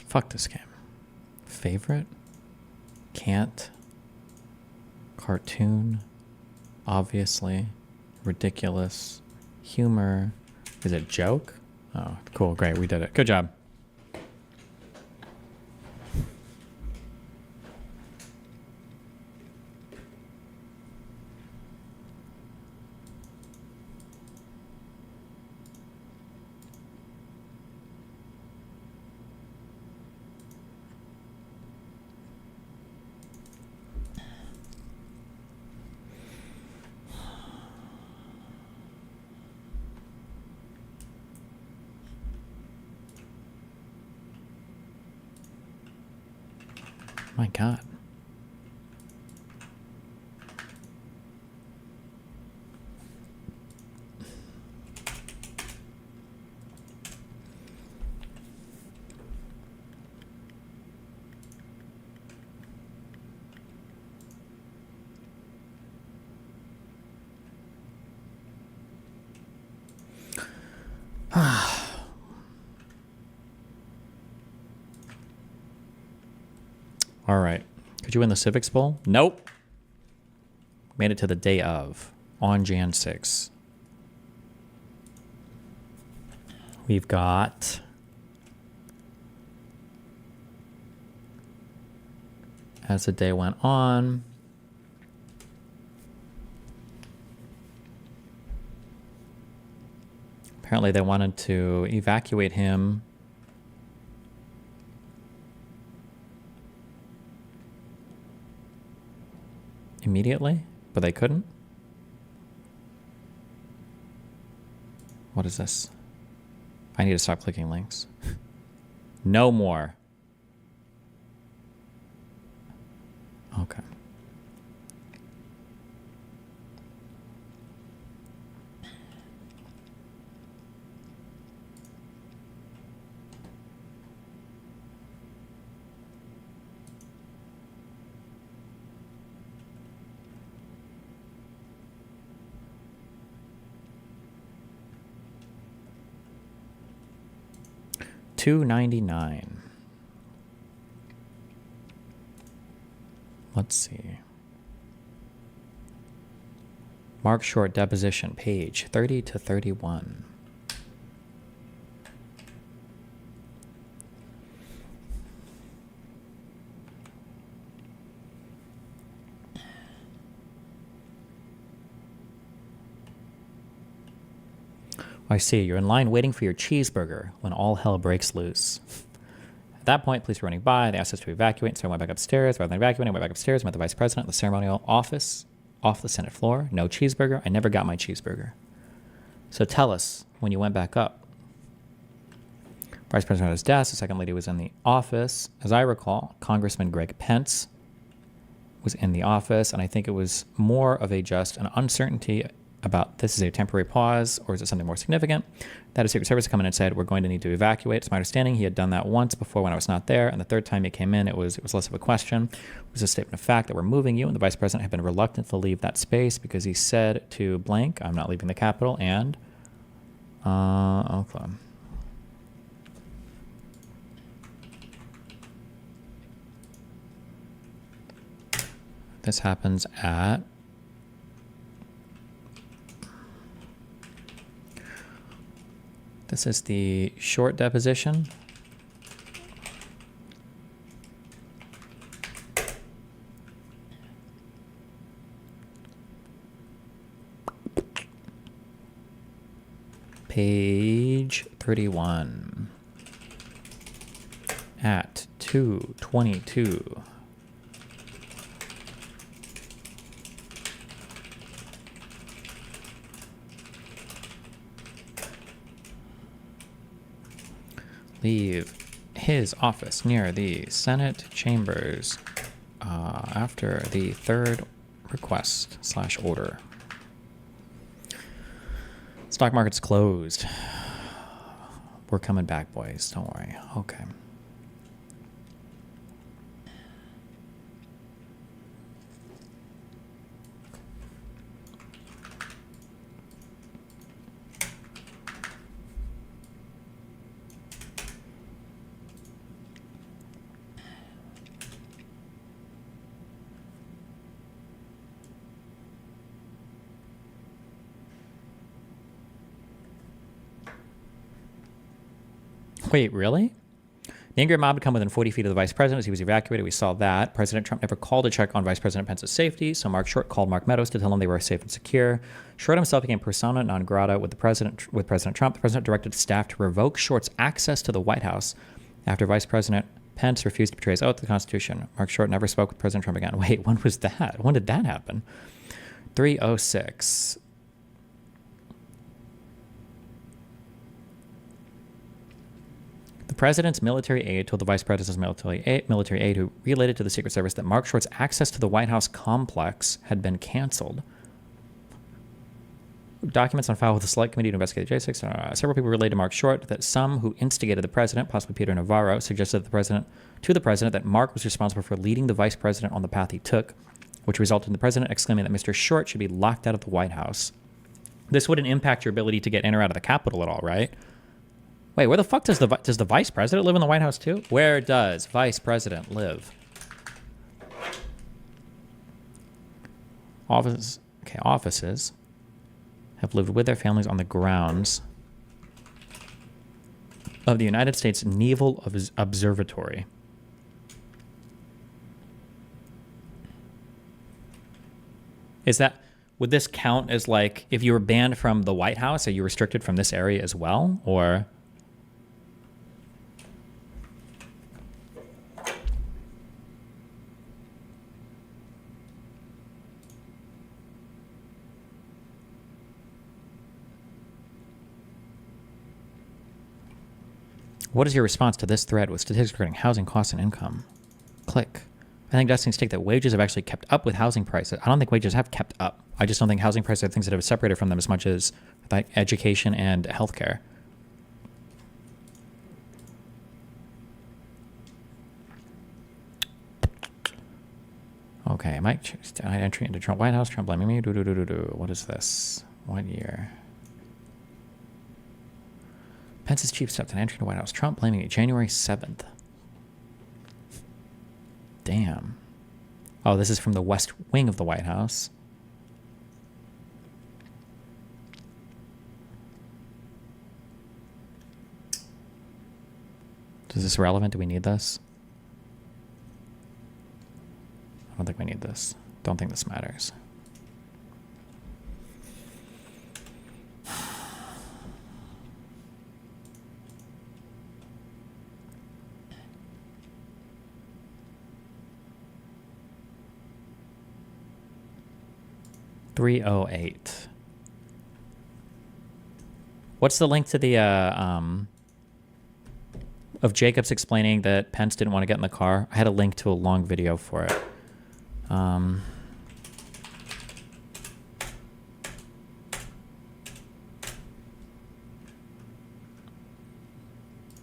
Fuck this game. Favorite? Can't. Cartoon. Obviously. Ridiculous. Humor. Is it joke? Oh, cool. Great. We did it. Good job. My God. All right. Could you win the Civics Bowl? Nope. Made it to the day of, on Jan 6. We've got as the day went on, apparently they wanted to evacuate him immediately, but they couldn't. What is this? I need to stop clicking links. No more. Okay. $2.99. Let's see. Mark Short deposition, page 30 to 31. I see. You're in line waiting for your cheeseburger when all hell breaks loose. At that point, police were running by. They asked us to evacuate, so I went back upstairs. Rather than evacuating, I went back upstairs, met the vice president at the ceremonial office off the Senate floor. No cheeseburger. I never got my cheeseburger. So tell us, when you went back up. Vice president at his desk. The second lady was in the office. As I recall, Congressman Greg Pence was in the office, and I think it was more of a just an uncertainty about this is a temporary pause or is it something more significant. That a Secret Service come in and said, we're going to need to evacuate. It's my understanding he had done that once before when I was not there, and the third time he came in, it was less of a question. It was a statement of fact that we're moving you, and the vice president had been reluctant to leave that space because he said to blank, I'm not leaving the Capitol, and okay. This happens at this is the short deposition. Page 31 at 2:22. Leave his office near the Senate chambers after the third request/order. Stock market's closed. We're coming back, boys. Don't worry. Okay. Wait, really? The angry mob had come within 40 feet of the vice president as he was evacuated. We saw that. President Trump never called to check on Vice President Pence's safety, so Mark Short called Mark Meadows to tell him they were safe and secure. Short himself became persona non grata with President Trump. The president directed staff to revoke Short's access to the White House after Vice President Pence refused to betray his oath to the Constitution. Mark Short never spoke with President Trump again. Wait, when was that? When did that happen? 3:06. president's military aide told the vice president's military aide who related to the Secret Service that Mark Short's access to the White House complex had been canceled. Documents on file with the Select Committee to investigate the J6. Several people relayed to Mark Short that some who instigated the president, possibly Peter Navarro, suggested to the president that Mark was responsible for leading the vice president on the path he took, which resulted in the president exclaiming that Mr. Short should be locked out of the White House. This wouldn't impact your ability to get in or out of the Capitol at all, right? Wait, where the fuck does the vice president live in the White House too? Where does vice president live? Offices have lived with their families on the grounds of the United States Naval Observatory. Would this count as like, if you were banned from the White House, are you restricted from this area as well? Or... what is your response to this thread with statistics regarding housing costs and income? Click. I think Destiny's take that wages have actually kept up with housing prices. I don't think wages have kept up. I just don't think housing prices are things that have separated from them as much as like education and healthcare. Okay, Mike, entry into Trump White House, Trump blaming me. What is this? What year? Pence's chief stepped in entry into White House. Trump blaming it January 7th. Damn. Oh, this is from the West Wing of the White House. Is this relevant? Do we need this? I don't think we need this. Don't think this matters. $308. What's the link to the of Jacobs explaining that Pence didn't want to get in the car? I had a link to a long video for it.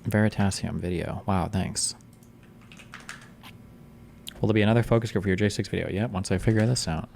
Veritasium video. Wow, thanks. Will there be another focus group for your J6 video? Yeah, once I figure this out.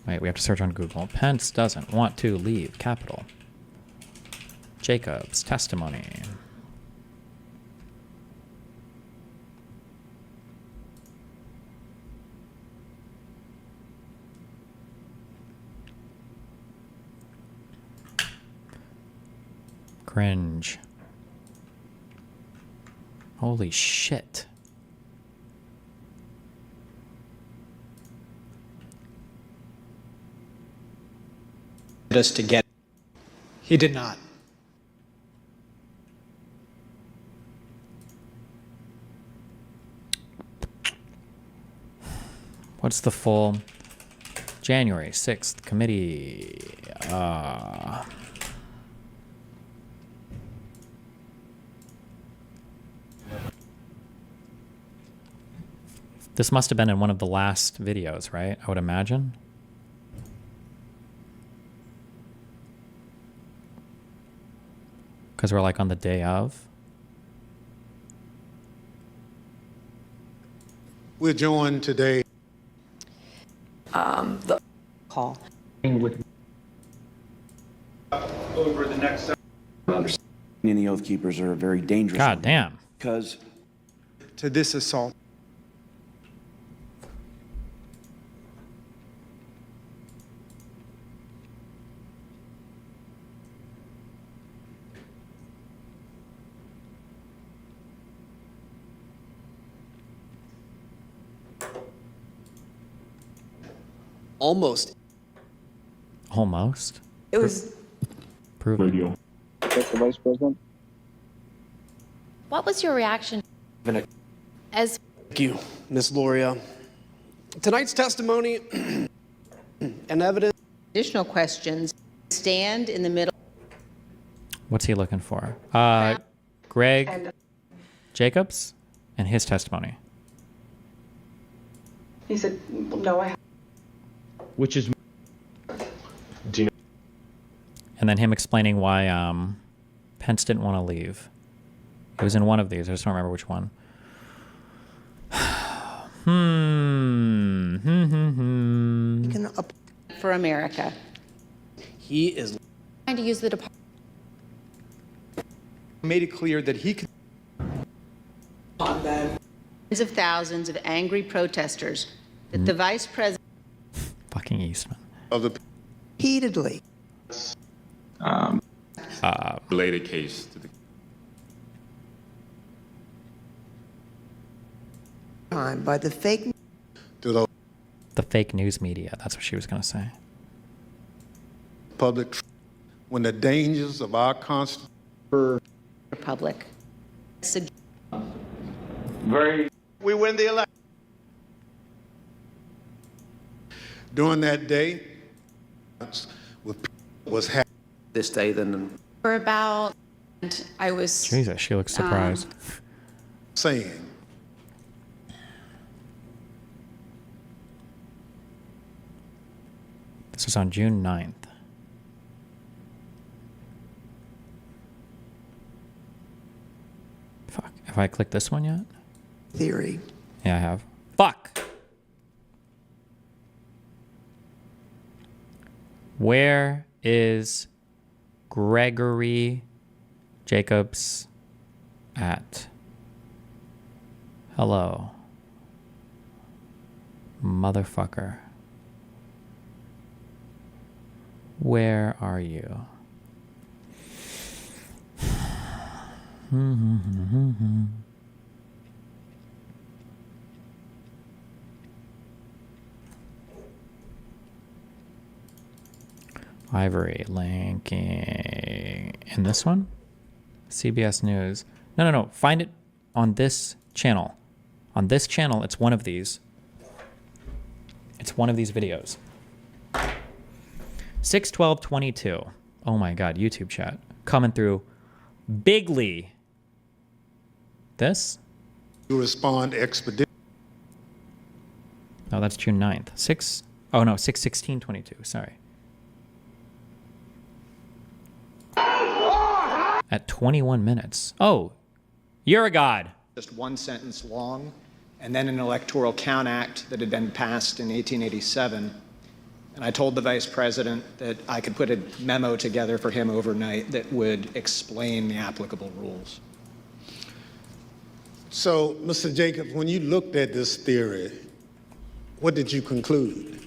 Wait, we have to search on Google. Pence doesn't want to leave Capitol. Jacobs testimony. Cringe. Holy shit. Us to get. He did not. What's the full January 6th committee? This must have been in one of the last videos, right? I would imagine. Because we're like on the day of. We're joined today. The call. Over the next. And the Oath Keepers are a very dangerous. God damn. Because to this assault. Almost. Almost. It was. Prove it. Mr. Vice President. What was your reaction as Thank you, Ms. Loria. Tonight's testimony and evidence. Additional questions. Stand in the middle. What's he looking for? Greg Jacobs and his testimony. He said, no, I. Which is. Do you know? And then him explaining why Pence didn't want to leave. It was in one of these. I just don't remember which one. For America. He is trying to use the department? Made it clear that he could. Tens of thousands of angry protesters that the vice president. Fucking Eastman. Of the. Repeatedly. Related case to the. By the fake. To the The fake news media. That's what she was going to say. public. When the dangers of our constitution. Republic. We win the election. During that day, was happening. this day than. For about, and I was Jesus, she looks surprised. Saying. This was on June 9th. Fuck. Have I clicked this one yet? Theory. Yeah, I have. Fuck! Where is Gregory Jacobs at? Hello. Motherfucker. Where are you? Ivory linking in this one? CBS News. No. Find it on this channel. On this channel, it's one of these. It's one of these videos. 6/12/22. Oh my God, YouTube chat. Coming through bigly. This? To respond expeditiously. No, that's June 9th. 6/16/22. Sorry. At 21 minutes. Oh, you're a god. Just one sentence long, and then an Electoral Count Act that had been passed in 1887. And I told the vice president that I could put a memo together for him overnight that would explain the applicable rules. So, Mr. Jacobs, when you looked at this theory, what did you conclude?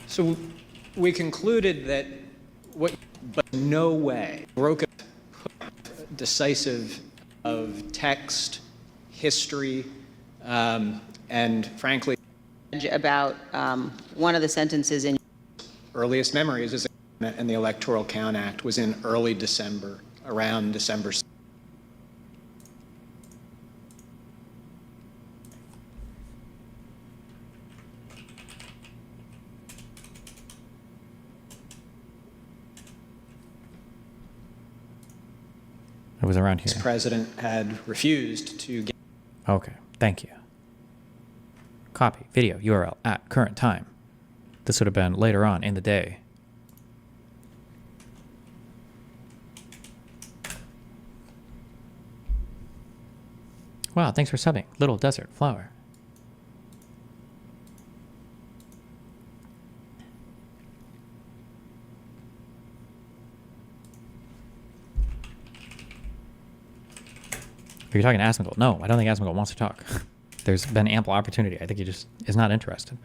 So we concluded that but no way broke a decisive of text, history, and frankly, about one of the sentences in earliest memories is and the Electoral Count Act was in early December, around December. It was around here. The president had refused to get. Okay, thank you. Copy, video, URL at current time. This would have been later on in the day. Wow, thanks for subbing. Little Desert Flower. Are you talking to Asmongold? No, I don't think Asmongold wants to talk. There's been ample opportunity. I think he just is not interested.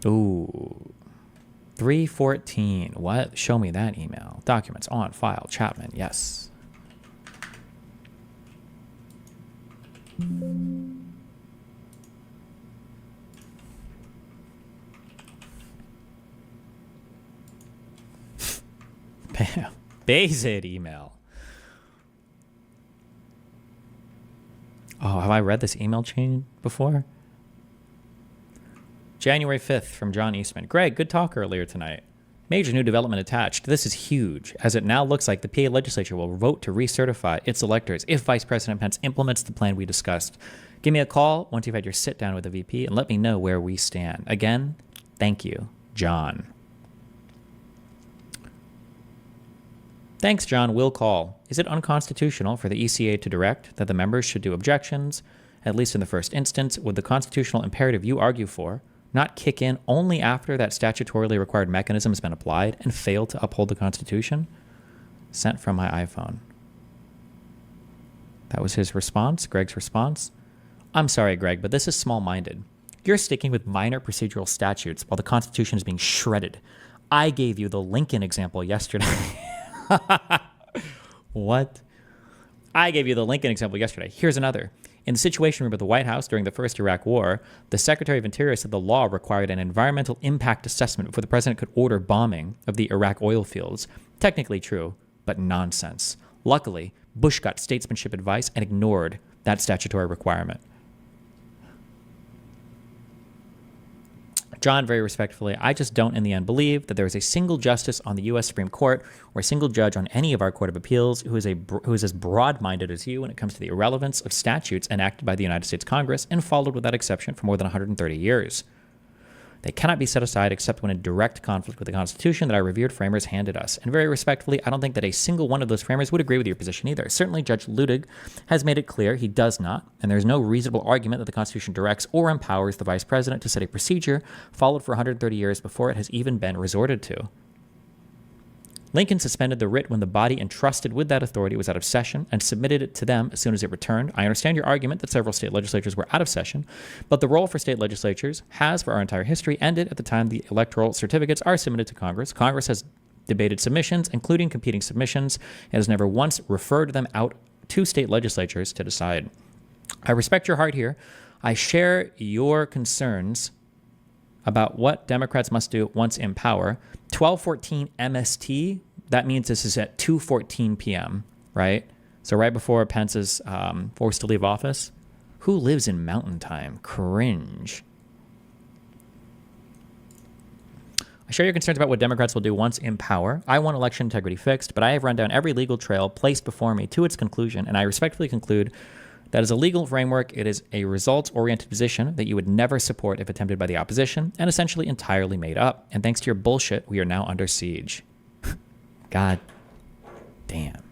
Ooh. 314. What? Show me that email. Documents on file. Chapman. Yes. Bam. Bayzid email. Oh, have I read this email chain before? January 5th from John Eastman. Greg, good talk earlier tonight. Major new development attached. This is huge, as it now looks like the PA legislature will vote to recertify its electors if Vice President Pence implements the plan we discussed. Give me a call once you've had your sit down with the VP and let me know where we stand. Again, thank you, John. Thanks, John. We'll call. Is it unconstitutional for the ECA to direct that the members should do objections, at least in the first instance, with the constitutional imperative you argue for, not kick in only after that statutorily required mechanism has been applied and fail to uphold the Constitution? Sent from my iPhone. That was his response, Greg's response. I'm sorry, Greg, but this is small-minded. You're sticking with minor procedural statutes while the Constitution is being shredded. I gave you the Lincoln example yesterday. What? I gave you the Lincoln example yesterday. Here's another. In the Situation Room at the White House during the first Iraq War, the Secretary of Interior said the law required an environmental impact assessment before the president could order bombing of the Iraq oil fields. Technically true, but nonsense. Luckily, Bush got statesmanship advice and ignored that statutory requirement. John, very respectfully, I just don't in the end believe that there is a single justice on the U.S. Supreme Court or a single judge on any of our Court of Appeals who is as broad-minded as you when it comes to the irrelevance of statutes enacted by the United States Congress and followed without exception for more than 130 years. They cannot be set aside except when in direct conflict with the Constitution that our revered framers handed us. And very respectfully, I don't think that a single one of those framers would agree with your position either. Certainly, Judge Ludig has made it clear he does not, and there's no reasonable argument that the Constitution directs or empowers the Vice President to set a procedure followed for 130 years before it has even been resorted to. Lincoln suspended the writ when the body entrusted with that authority was out of session and submitted it to them as soon as it returned. I understand your argument that several state legislatures were out of session, but the role for state legislatures has, for our entire history, ended at the time the electoral certificates are submitted to Congress. Congress has debated submissions, including competing submissions, and has never once referred them out to state legislatures to decide. I respect your heart here. I share your concerns about what Democrats must do once in power. 12:14 MST, that means this is at 2:14 p.m., right? So right before Pence is forced to leave office. Who lives in Mountain Time? Cringe. I share your concerns about what Democrats will do once in power. I want election integrity fixed, but I have run down every legal trail placed before me to its conclusion, and I respectfully conclude that as a legal framework, it is a results-oriented position that you would never support if attempted by the opposition, and essentially entirely made up. And thanks to your bullshit, we are now under siege. God damn.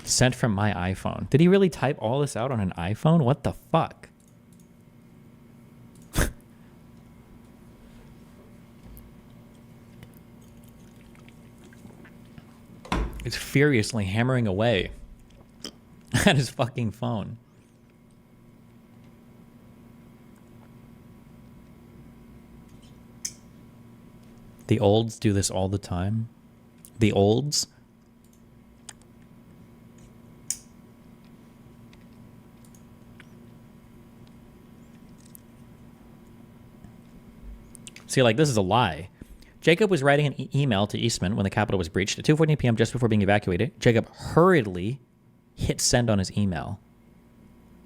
Sent from my iPhone. Did he really type all this out on an iPhone? What the fuck? He's furiously hammering away at his fucking phone. The olds do this all the time. The olds. See, like, this is a lie. Jacob was writing an email to Eastman when the Capitol was breached at 2:14 p.m. just before being evacuated. Jacob hurriedly hit send on his email.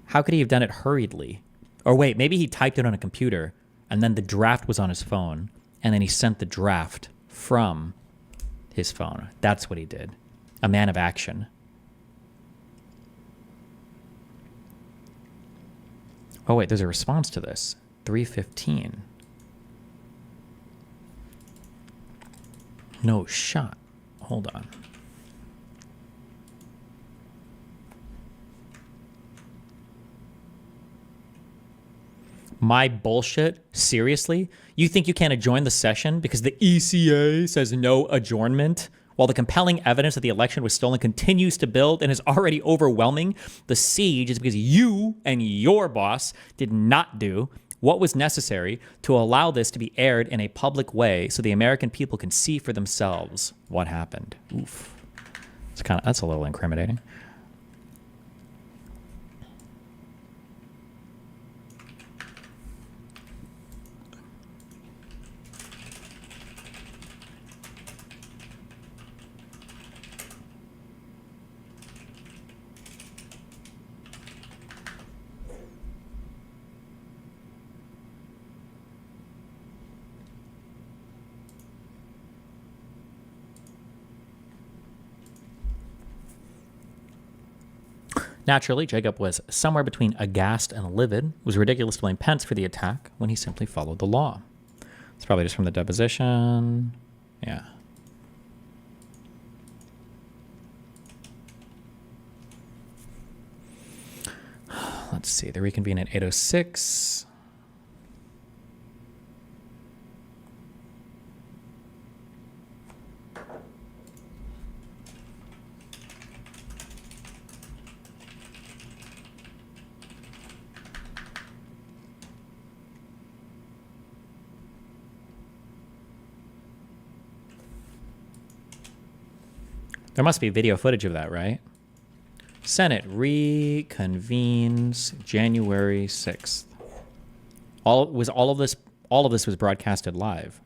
How could he have done it hurriedly? Or wait, maybe he typed it on a computer and then the draft was on his phone and then he sent the draft from his phone. That's what he did. A man of action. Oh, wait, there's a response to this. 3:15. No shot. Hold on. My bullshit? Seriously? You think you can't adjourn the session because the ECA says no adjournment? While the compelling evidence that the election was stolen continues to build and is already overwhelming, the siege is because you and your boss did not do what was necessary to allow this to be aired in a public way so the American people can see for themselves what happened. Oof. That's a little incriminating. Naturally, Jacob was somewhere between aghast and livid. It was ridiculous to blame Pence for the attack when he simply followed the law. It's probably just from the deposition. Yeah. Let's see. They reconvene at 8:06. There must be video footage of that, right? Senate reconvenes January 6th. All of this was broadcasted live.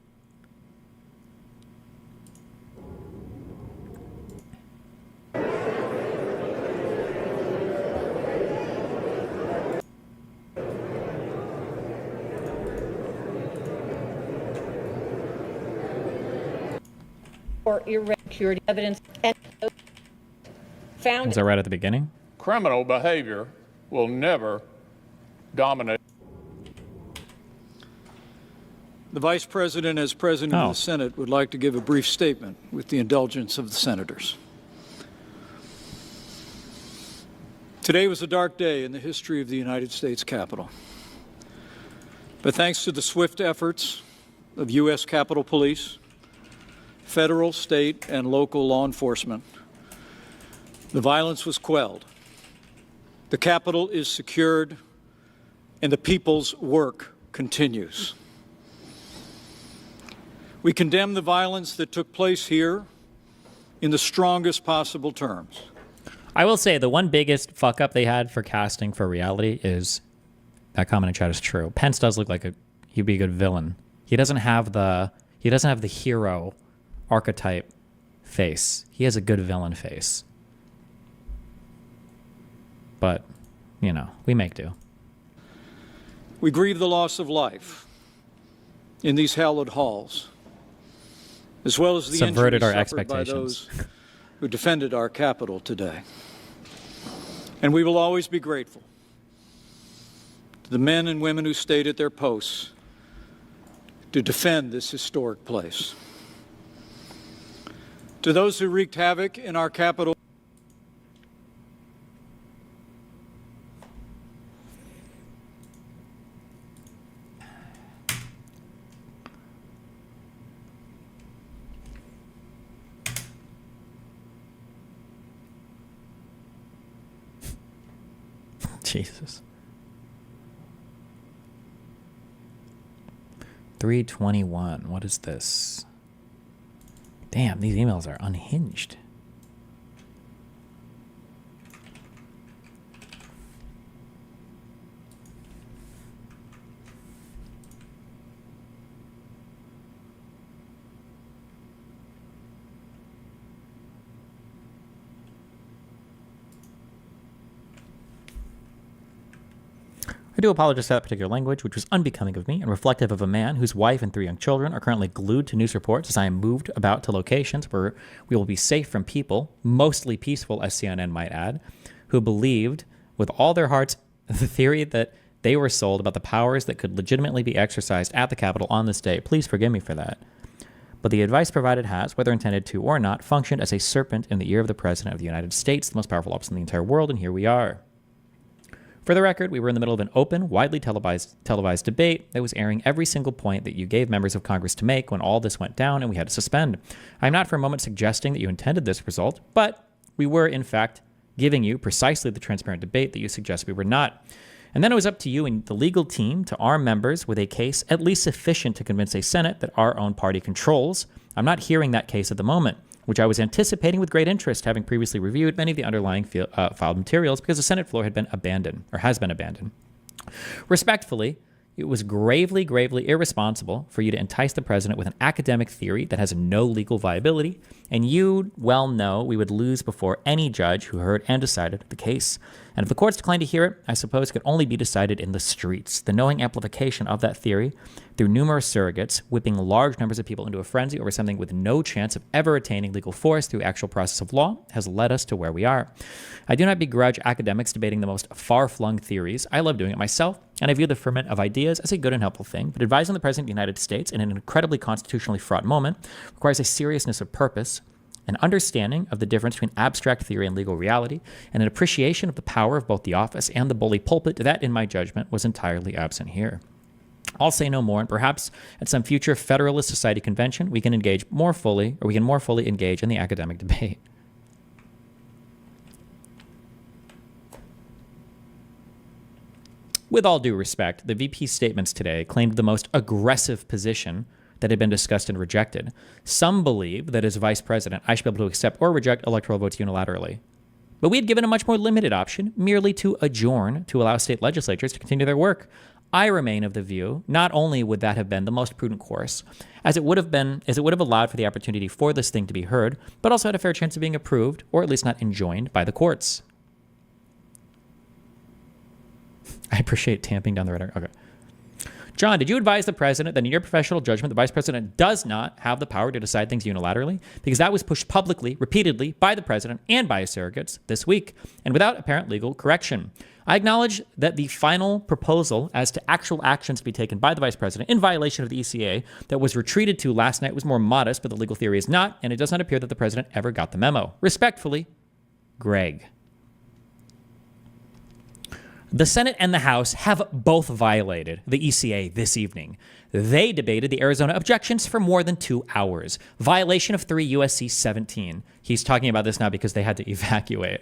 Or irregularity evidence and found. Was that right at the beginning? Criminal behavior will never dominate. The Vice President, as President of the Senate, would like to give a brief statement with the indulgence of the senators. Today was a dark day in the history of the United States Capitol. But thanks to the swift efforts of U.S. Capitol Police, federal, state, and local law enforcement, the violence was quelled. The Capitol is secured, and the people's work continues. We condemn the violence that took place here in the strongest possible terms. I will say the one biggest fuck up they had for casting for reality is that comment in chat is true. Pence does look like he'd be a good villain. He doesn't have the hero archetype face. He has a good villain face. But, you know, we make do. We grieve the loss of life in these hallowed halls, as well as the subverted our injuries suffered by those who defended our Capitol today. And we will always be grateful to the men and women who stayed at their posts to defend this historic place. To those who wreaked havoc in our Capitol, Jesus. 321. What is this? Damn, these emails are unhinged. I do apologize for that particular language, which was unbecoming of me and reflective of a man whose wife and 3 young children are currently glued to news reports as I am moved about to locations where we will be safe from people, mostly peaceful, as CNN might add, who believed with all their hearts the theory that they were sold about the powers that could legitimately be exercised at the Capitol on this day. Please forgive me for that. but the advice provided has, whether intended to or not, functioned as a serpent in the ear of the President of the United States, the most powerful office in the entire world, and here we are. For the record, we were in the middle of an open, widely televised debate that was airing every single point that you gave members of Congress to make when all this went down and we had to suspend. I'm not for a moment suggesting that you intended this result, but we were, in fact, giving you precisely the transparent debate that you suggest we were not. And then it was up to you and the legal team to arm members with a case at least sufficient to convince a Senate that our own party controls. I'm not hearing that case at the moment, which I was anticipating with great interest, having previously reviewed many of the underlying filed materials because the Senate floor had been abandoned, or has been abandoned. Respectfully, it was gravely, gravely irresponsible for you to entice the president with an academic theory that has no legal viability, and you well know we would lose before any judge who heard and decided the case. And if the courts declined to hear it, I suppose it could only be decided in the streets. The knowing amplification of that theory through numerous surrogates, whipping large numbers of people into a frenzy over something with no chance of ever attaining legal force through actual process of law, has led us to where we are. I do not begrudge academics debating the most far-flung theories. I love doing it myself, and I view the ferment of ideas as a good and helpful thing, but advising the President of the United States in an incredibly constitutionally fraught moment requires a seriousness of purpose, an understanding of the difference between abstract theory and legal reality, and an appreciation of the power of both the office and the bully pulpit that, in my judgment, was entirely absent here. I'll say no more, and perhaps at some future Federalist Society convention, we can more fully engage in the academic debate. With all due respect, the VP's statements today claimed the most aggressive position that had been discussed and rejected. Some believe that as vice president, I should be able to accept or reject electoral votes unilaterally. But we had given a much more limited option, merely to adjourn to allow state legislatures to continue their work. I remain of the view, not only would that have been the most prudent course, as it would have allowed for the opportunity for this thing to be heard, but also had a fair chance of being approved, or at least not enjoined, by the courts. I appreciate tamping down the rhetoric. Okay. John, did you advise the president that in your professional judgment, the vice president does not have the power to decide things unilaterally? Because that was pushed publicly, repeatedly, by the president and by his surrogates this week, and without apparent legal correction. I acknowledge that the final proposal as to actual actions to be taken by the vice president in violation of the ECA that was retreated to last night was more modest, but the legal theory is not, and it does not appear that the president ever got the memo. Respectfully, Greg. The Senate and the House have both violated the ECA this evening. They debated the Arizona objections for more than 2 hours. Violation of 3 U.S.C. 17. He's talking about this now because they had to evacuate.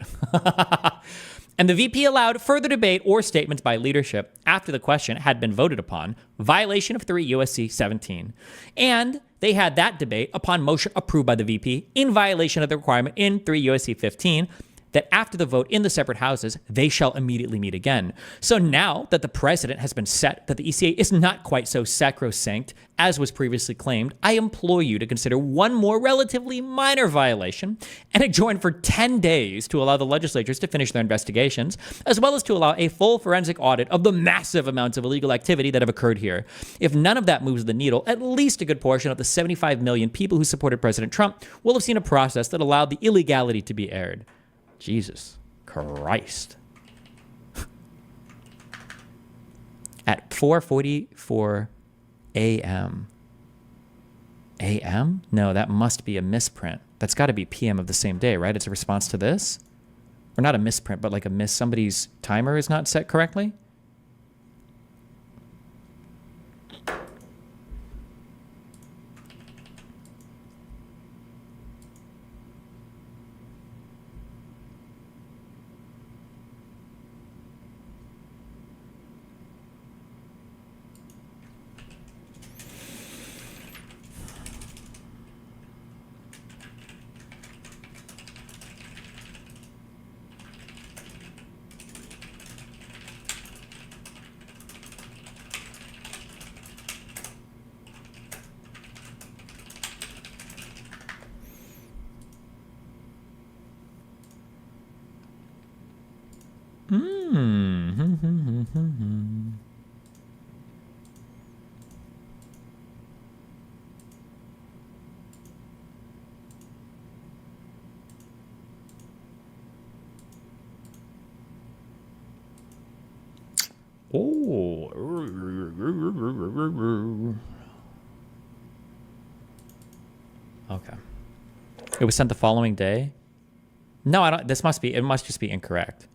And the VP allowed further debate or statements by leadership after the question had been voted upon. Violation of 3 U.S.C. 17. And they had that debate upon motion approved by the VP in violation of the requirement in 3 U.S.C. 15 that after the vote in the separate houses, they shall immediately meet again. So now that the precedent has been set that the ECA is not quite so sacrosanct as was previously claimed, I implore you to consider one more relatively minor violation and adjourn for 10 days to allow the legislatures to finish their investigations, as well as to allow a full forensic audit of the massive amounts of illegal activity that have occurred here. If none of that moves the needle, at least a good portion of the 75 million people who supported President Trump will have seen a process that allowed the illegality to be aired. Jesus Christ. At 4:44 a.m. A.m.? No, that must be a misprint. That's got to be p.m. of the same day, right? It's a response to this? Or not a misprint, but like somebody's timer is not set correctly? Okay. It was sent the following day? No, I don't. It must just be incorrect.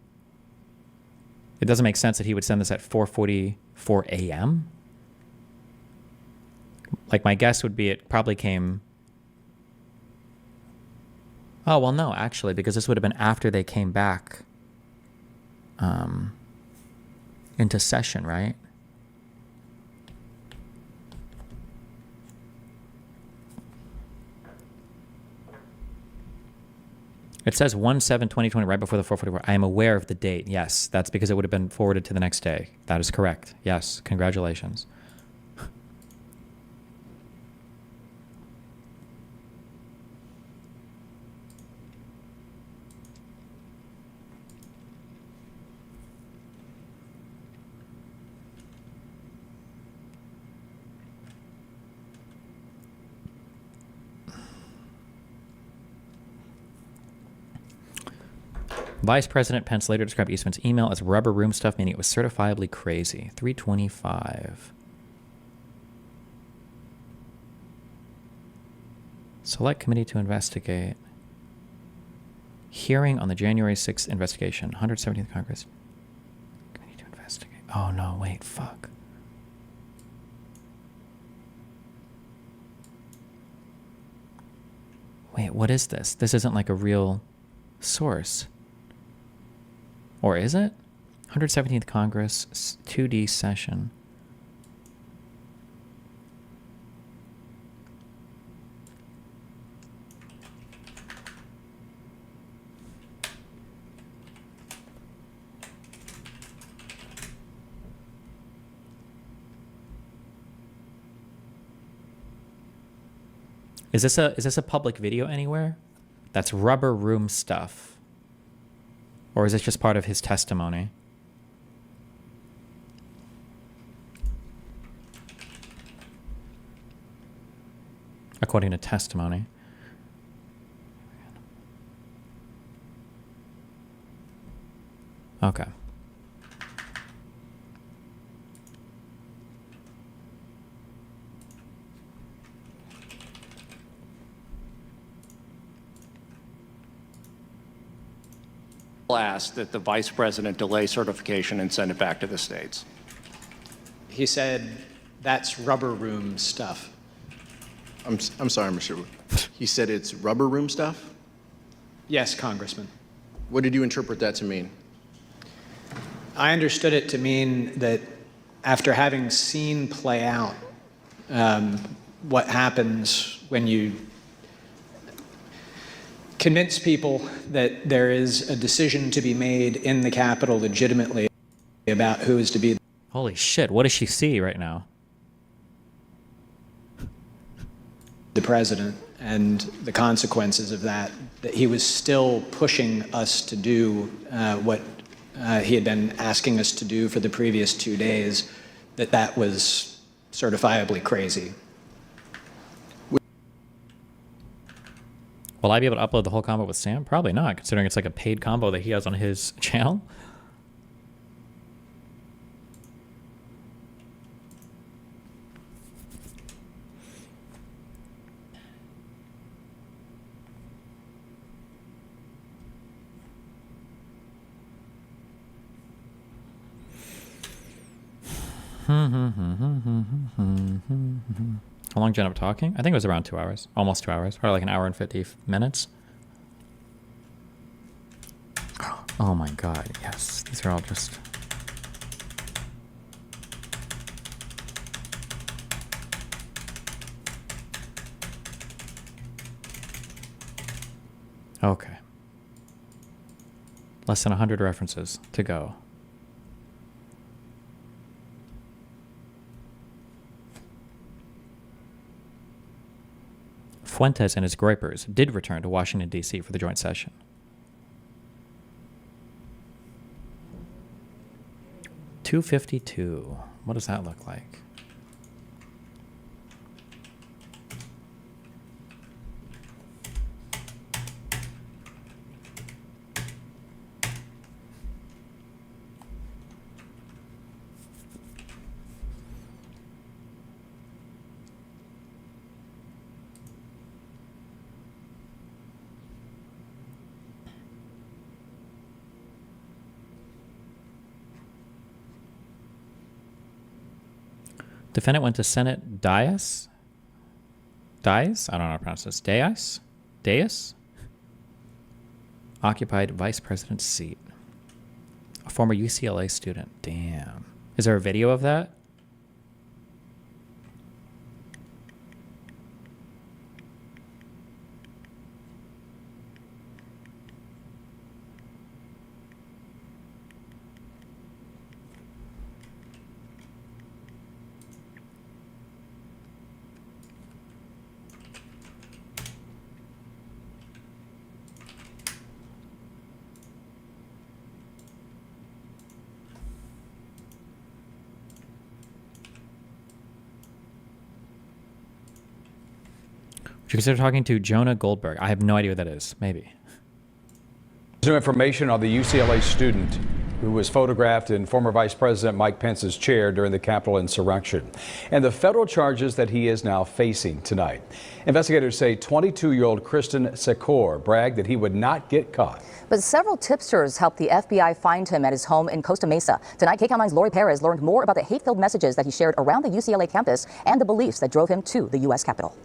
It doesn't make sense that he would send this at 4:44 a.m. Like, my guess would be it probably came... Oh, well, no, actually, because this would have been after they came back into session, right? It says 1/7/2020 right before the 4:44. I am aware of the date. Yes, that's because it would have been forwarded to the next day. That is correct. Yes, congratulations. Vice President Pence later described Eastman's email as rubber room stuff, meaning it was certifiably crazy. 325. Select committee to investigate. Hearing on the January 6th investigation. 117th Congress. Committee to investigate. Oh, no, wait, fuck. Wait, what is this? This isn't like a real source. Or is it? 117th Congress, 2D session. Is this a public video anywhere? That's rubber room stuff. Or is this just part of his testimony? According to testimony. Okay. Asked that the vice president delay certification and send it back to the states. He said that's rubber room stuff. I'm sorry, Mr. He said it's rubber room stuff? Yes, Congressman. What did you interpret that to mean? I understood it to mean that after having seen play out what happens when you convince people that there is a decision to be made in the Capitol legitimately about who is to be. Holy shit, what does she see right now? The president and the consequences of that, that he was still pushing us to do what he had been asking us to do for the previous 2 days, that was certifiably crazy. Will I be able to upload the whole combo with Sam? Probably not, considering it's like a paid combo that he has on his channel. How long did you end up talking? I think it was around 2 hours. Almost 2 hours. Probably like an hour and 50 minutes. Oh my god, yes. These are all just... Okay. Less than 100 references to go. Fuentes and his groypers did return to Washington, D.C. for the joint session. $252. What does that look like? Defendant went to Senate dais? Dais? I don't know how to pronounce this. Dais? Dais? Occupied vice president's seat. A former UCLA student. Damn. Is there a video of that? Would you consider talking to Jonah Goldberg? I have no idea what that is. Maybe. New information on the UCLA student who was photographed in former Vice President Mike Pence's chair during the Capitol insurrection and the federal charges that he is now facing tonight. Investigators say 22-year-old Kristen Secor bragged that he would not get caught. But several tipsters helped the FBI find him at his home in Costa Mesa. Tonight, KCAL 9's Lori Perez learned more about the hate-filled messages that he shared around the UCLA campus and the beliefs that drove him to the U.S. Capitol.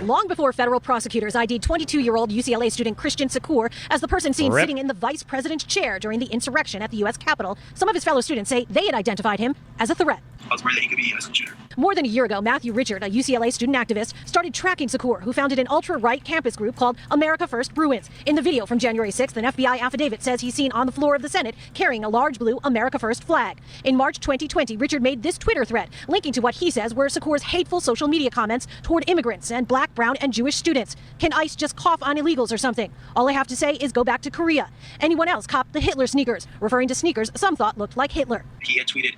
Long before federal prosecutors ID'd 22-year-old UCLA student Christian Secor as the person seen sitting in the vice president's chair during the insurrection at the U.S. Capitol, some of his fellow students say they had identified him as a threat. I was worried that he could be a shooter. More than a year ago, Matthew Richard, a UCLA student activist, started tracking Secor, who founded an ultra-right campus group called America First Bruins. In the video from January 6th, an FBI affidavit says he's seen on the floor of the Senate carrying a large blue America First flag. In March 2020, Richard made this Twitter thread, linking to what he says were Secor's hateful social media comments toward immigrants and black, brown, and Jewish students. Can ICE just cough on illegals or something? All I have to say is go back to Korea. Anyone else cop the Hitler sneakers, referring to sneakers some thought looked like Hitler. He had tweeted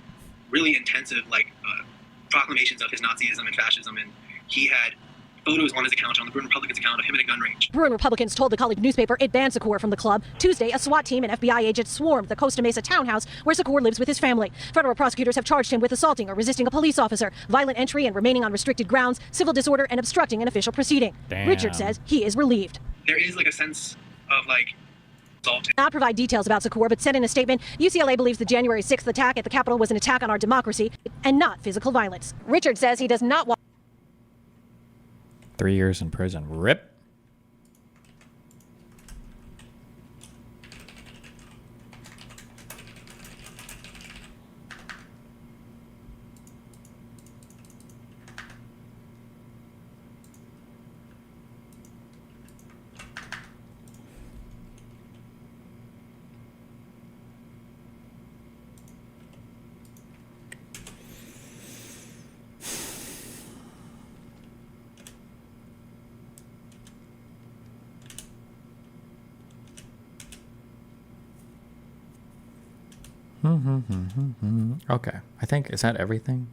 really intensive, proclamations of his Nazism and fascism, and he had photos on his account, on the Bruin Republicans account, of him in a gun range. Bruin Republicans told the college newspaper it banned Secor from the club. Tuesday, a SWAT team and FBI agents swarmed the Costa Mesa townhouse where Secor lives with his family. Federal prosecutors have charged him with assaulting or resisting a police officer, violent entry and remaining on restricted grounds, civil disorder, and obstructing an official proceeding. Damn. Richard says he is relieved. There is a sense of assault. Not provide details about Secor, but said in a statement, UCLA believes the January 6th attack at the Capitol was an attack on our democracy and not physical violence. Richard says he does not want 3 years in prison. Rip. Okay. I think, is that everything?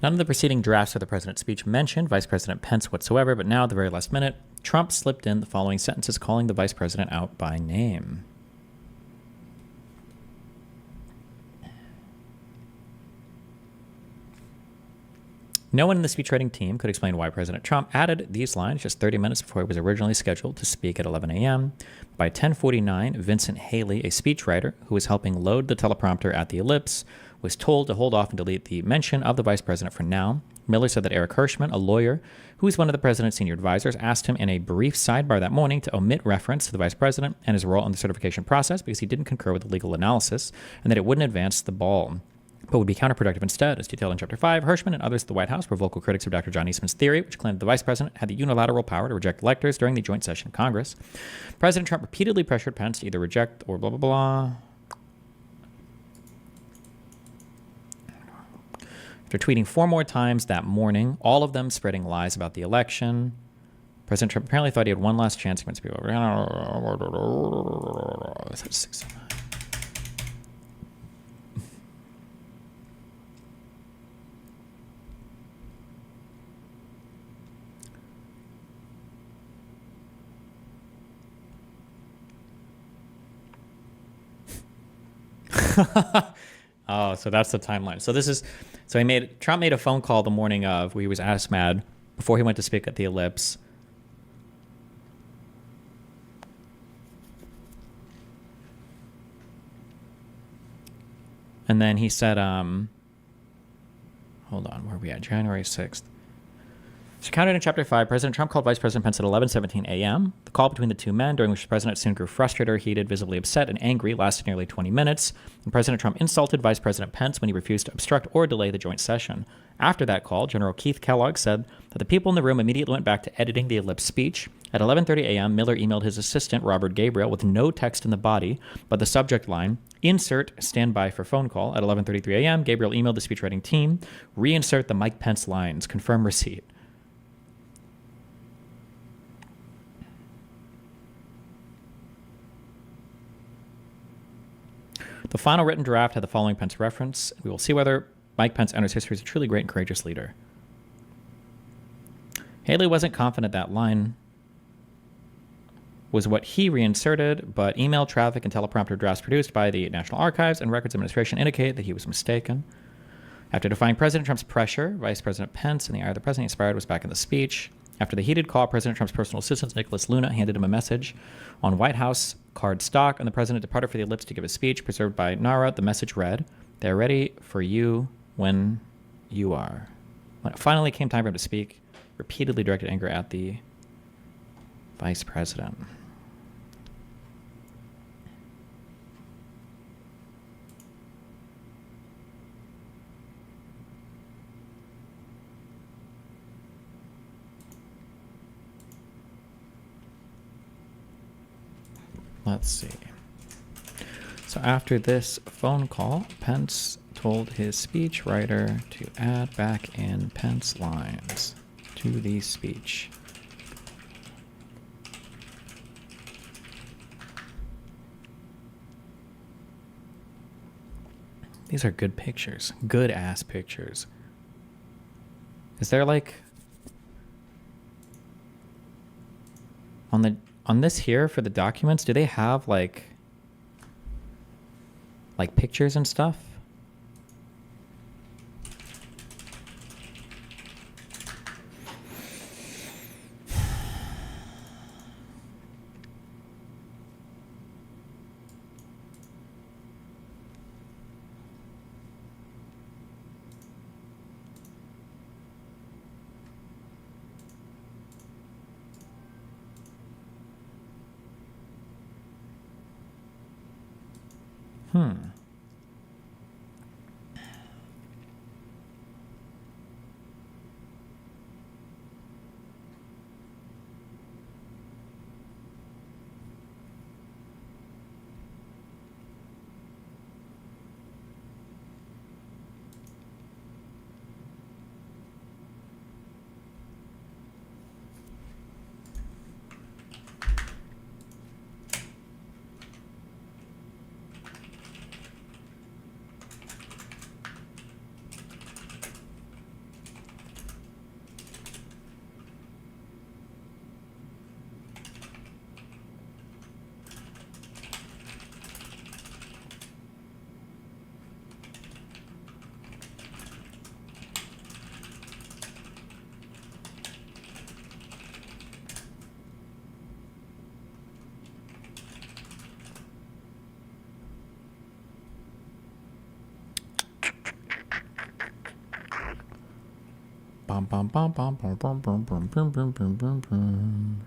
None of the preceding drafts of the president's speech mentioned Vice President Pence whatsoever, but now at the very last minute, Trump slipped in the following sentences calling the vice president out by name. No one in the speechwriting team could explain why President Trump added these lines just 30 minutes before he was originally scheduled to speak at 11 a.m. By 10:49, Vincent Haley, a speechwriter who was helping load the teleprompter at the ellipse, was told to hold off and delete the mention of the vice president for now. Miller said that Eric Hirschman, a lawyer who is one of the president's senior advisors, asked him in a brief sidebar that morning to omit reference to the vice president and his role in the certification process because he didn't concur with the legal analysis and that it wouldn't advance the ball, but would be counterproductive instead. As detailed in Chapter 5, Hirschman and others at the White House were vocal critics of Dr. John Eastman's theory, which claimed the vice president had the unilateral power to reject electors during the joint session of Congress. President Trump repeatedly pressured Pence to either reject or blah, blah, blah. After tweeting 4 more times that morning, all of them spreading lies about the election, President Trump apparently thought he had one last chance to convince people. Oh, so that's the timeline. So Trump made a phone call the morning of where he was asked mad before he went to speak at the Ellipse. And then he said, hold on, where are we at? January 6th. So counted in Chapter 5, President Trump called Vice President Pence at 11:17 a.m. The call between the two men, during which the president soon grew frustrated or heated, visibly upset, and angry, lasted nearly 20 minutes. And President Trump insulted Vice President Pence when he refused to obstruct or delay the joint session. After that call, General Keith Kellogg said that the people in the room immediately went back to editing the Ellipse speech. At 11:30 a.m., Miller emailed his assistant, Robert Gabriel, with no text in the body, but the subject line, "Insert standby for phone call." At 11:33 a.m., Gabriel emailed the speechwriting team, "Reinsert the Mike Pence lines. Confirm receipt." The final written draft had the following Pence reference. We will see whether Mike Pence enters history as a truly great and courageous leader. Haley wasn't confident that line was what he reinserted, but email traffic and teleprompter drafts produced by the National Archives and Records Administration indicate that he was mistaken. After defying President Trump's pressure, Vice President Pence, in the eye of the president inspired, was back in the speech. After the heated call, President Trump's personal assistant, Nicholas Luna, handed him a message on White House card stock, and the president departed for the Ellipse to give a speech preserved by Nara. The message read, "They're ready for you when you are." When it finally came time for him to speak, repeatedly directed anger at the vice president. Let's see. So after this phone call, Pence told his speechwriter to add back in Pence lines to the speech. These are good pictures. Good ass pictures. Is there like on this here for the documents, do they have like pictures and stuff? Hmm. Bum bum bum bum bum bum bum bum bum bum bum bum bum.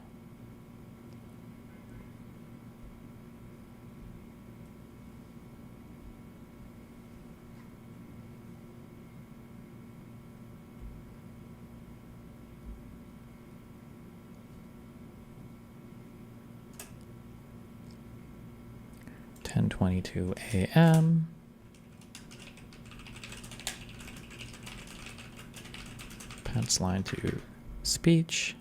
(10:22 a.m.) Pence line to speech.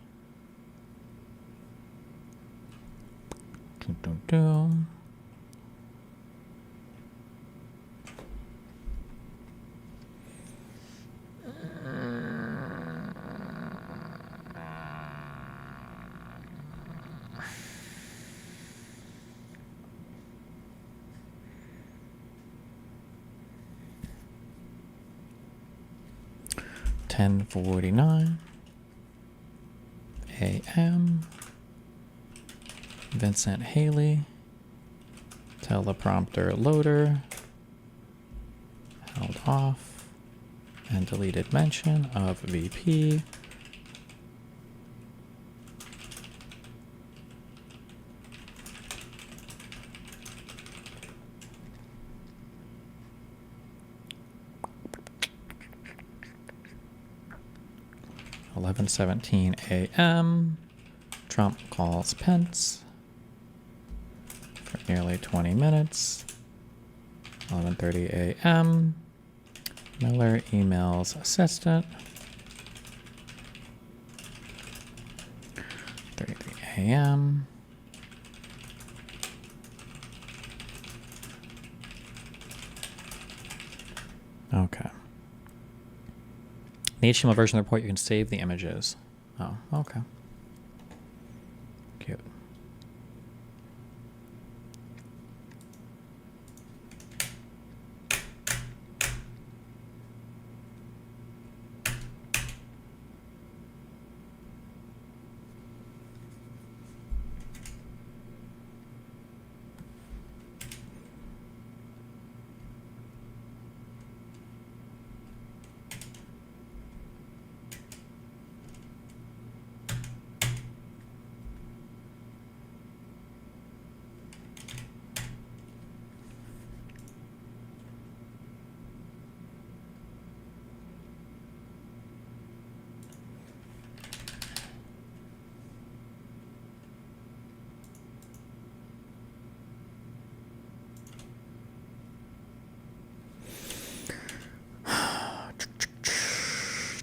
Dum, dum, dum. 10:49 a.m. Vincent Haley. Teleprompter loader. Held off. And deleted mention of VP. $11:17 a.m. Trump calls Pence for nearly 20 minutes. 11:30 a.m. Miller emails assistant. 33 a.m. Okay. In the HTML version of the report, you can save the images. Oh, okay. Cute.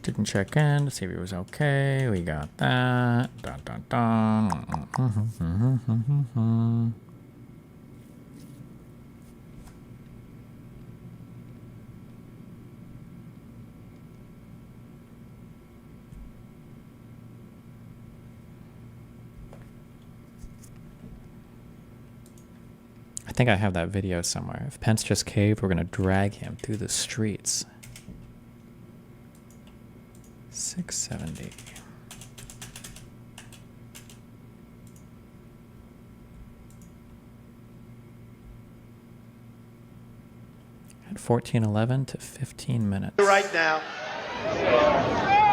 Didn't check in to see if he was okay. We got that. Dun, dun, dun. I think I have that video somewhere. If Pence just caved, we're going to drag him through the streets. 670. At 14:11 to 15 minutes. Right now.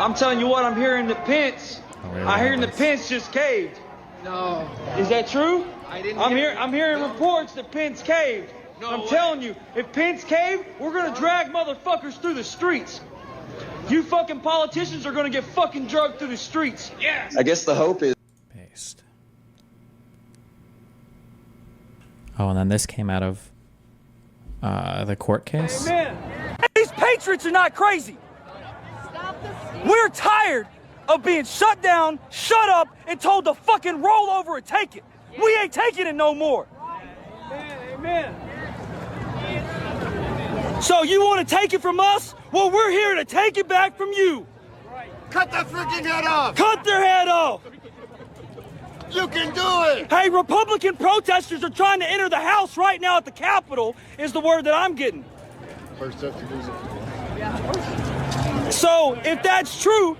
I'm telling you what, I'm hearing the Pence. I'm hearing the Pence just caved. No. Is that true? I didn't I'm hearing reports that Pence caved. No I'm way. telling you, if Pence caved, we're gonna drag motherfuckers through the streets. You fucking politicians are gonna get fucking drugged through the streets. Yes. I guess the hope is. Paste. Oh, and then this came out of the court case. Amen. These patriots are not crazy. We're tired of being shut down, shut up, and told to fucking roll over and take it. We ain't taking it no more. Amen. So you want to take it from us? Well, we're here to take it back from you. Cut that freaking head off. Cut their head off. You can do it. Hey, Republican protesters are trying to enter the House right now at the Capitol, is the word that I'm getting. First up to lose it. So if that's true,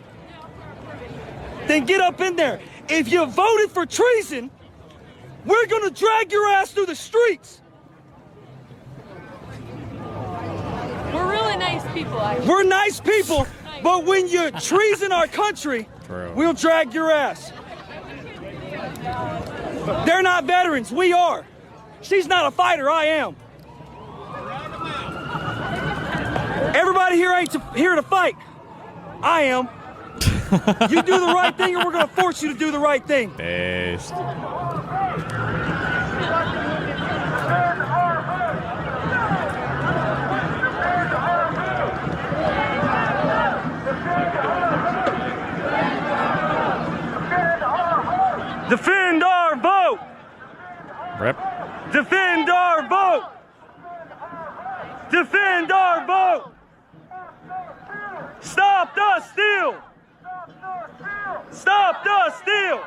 then get up in there. If you voted for treason, we're gonna drag your ass through the streets. We're really nice people, actually. We're nice people, but when you treason our country, we'll drag your ass. They're not veterans, we are. She's not a fighter, I am. Everybody here ain't here to fight. I am. You do the right thing, or we're gonna force you to do the right thing. Based. Defend our vote! Rip. Defend our vote! Defend our vote! Stop the steal! Stop the steal!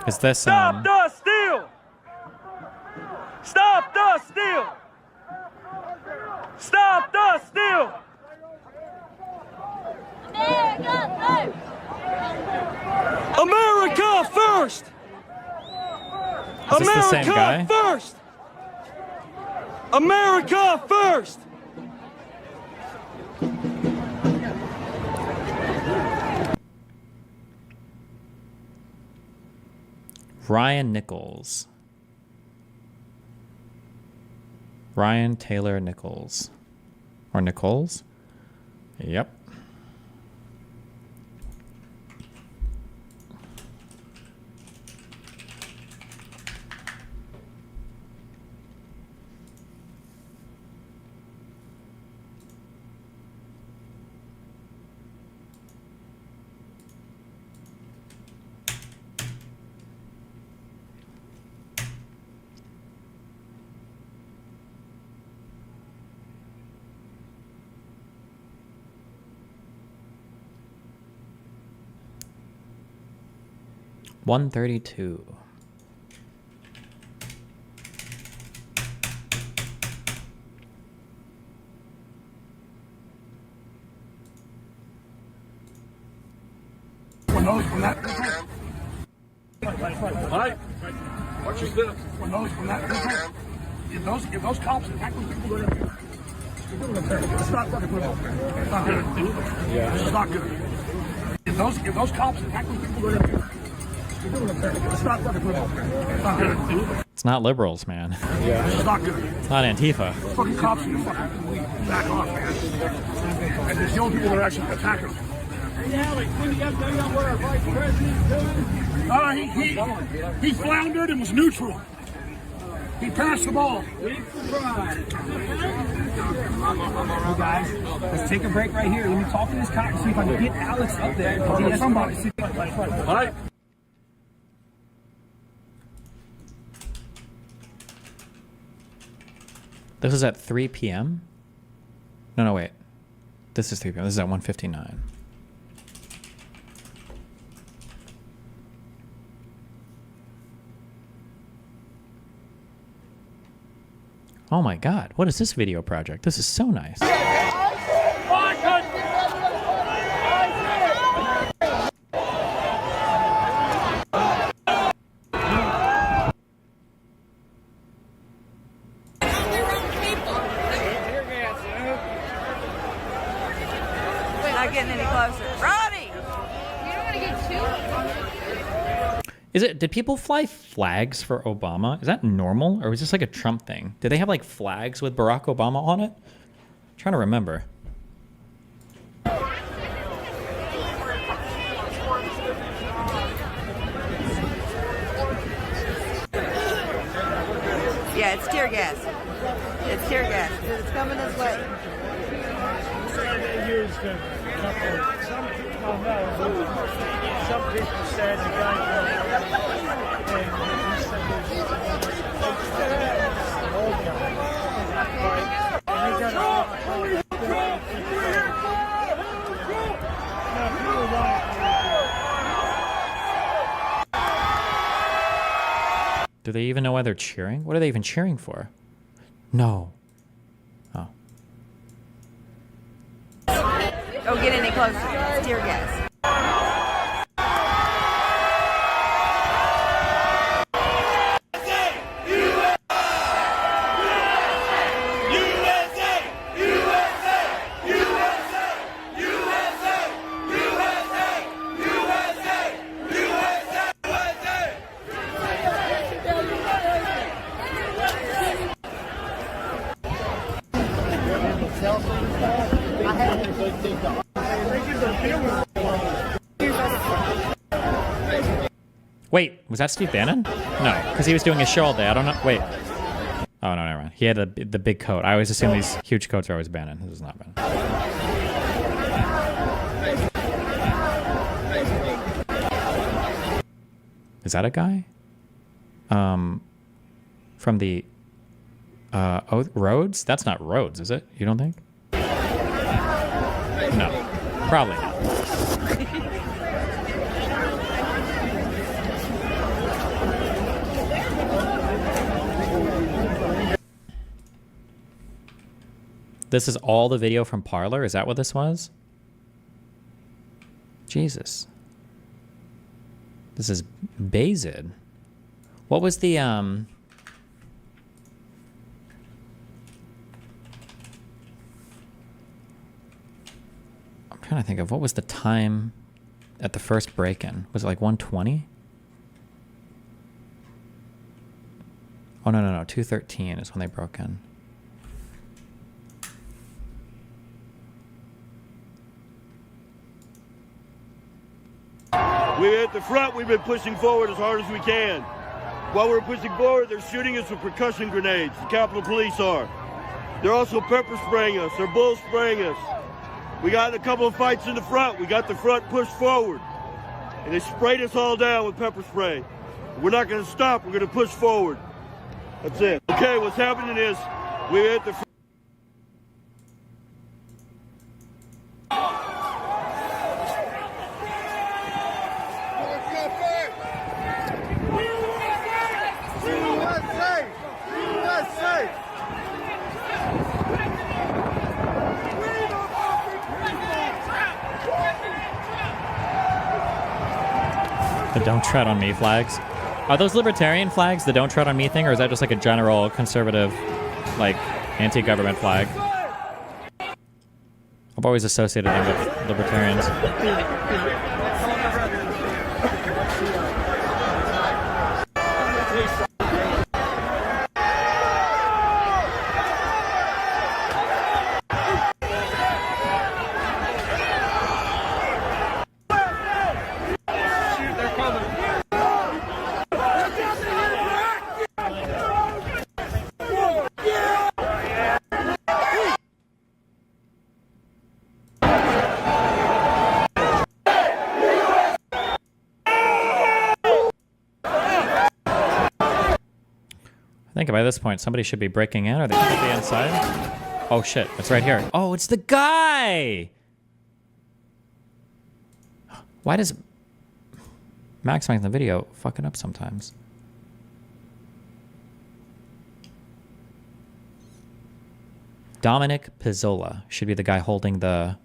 Is this Stop the steal! Stop the steal! Stop the steal! America first! Is this the same guy? America first! America first! Ryan Nichols. Ryan Taylor Nichols. Or Nichols? Yep. $132. Alright, watch your step. When those cops attack those people, it's not fucking good. It's not good. Yeah. It's not good. If those cops attack those people, it's not fucking good. It's not good. It's not liberals, man. Yeah. It's not good. It's not Antifa. Fucking cops need to fucking back off, man. And there's young people that are actually attacking them. He floundered and was neutral. He passed the ball. Hey guys, let's take a break right here. Let me talk to this cop and see if I can get Alex up there. Somebody. All right. This is at 3 p.m.? No, wait. This is 3 p.m. This is at 1:59. Oh my god, what is this video project? This is so nice. Not getting any closer. Ronnie! You don't want to get too. Did people fly flags for Obama? Is that normal? Or was this like a Trump thing? Did they have like flags with Barack Obama on it? I'm trying to remember. Yeah, it's tear gas. It's tear gas. It's coming this way. Some people said the guy Do they even know why they're cheering? What are they even cheering for? No. Oh. Don't get any closer. It's tear gas. Wait, was that Steve Bannon? No, because he was doing a show all day. I don't know. Wait. Oh, no, never mind. He had the big coat. I always assume these huge coats are always Bannon. This is not Bannon. Is that a guy? From the Rhodes? That's not Rhodes, is it? You don't think? No, probably not. This is all the video from Parler? Is that what this was? Jesus. This is Bayzid. What was the I'm trying to think of what was the time at the first break-in. Was it like 1:20? Oh no, 2:13 is when they broke in. We're at the front. We've been pushing forward as hard as we can. While we're pushing forward, they're shooting us with percussion grenades. The Capitol Police are. They're also pepper spraying us. They're bull spraying us. We got in a couple of fights in the front. We got the front pushed forward. And they sprayed us all down with pepper spray. We're not going to stop. We're going to push forward. That's it. Okay, what's happening is we're at the front. The don't tread on me flags. Are those libertarian flags, the don't tread on me thing, or is that just like a general conservative, like, anti-government flag? I've always associated them with libertarians. I think by this point somebody should be breaking in, or they should be inside. Oh shit, it's right here. Oh, it's the guy! Why does maximizing the video fuck it up sometimes? Dominic Pizzola should be the guy holding the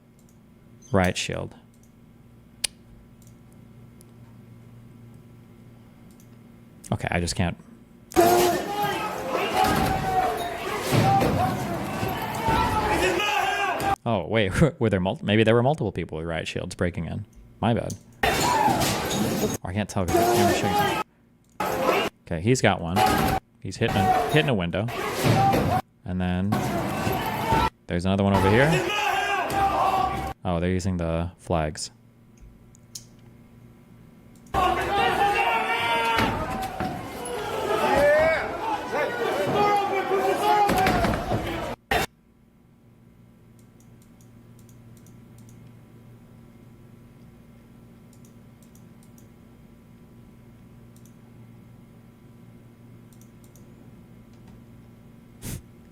riot shield. Okay, I just can't. Oh, wait, were there maybe there were multiple people with riot shields breaking in. My bad. Oh, I can't tell because the camera's showing. Okay, he's got one. He's hitting a window. And then there's another one over here. Oh, they're using the flags.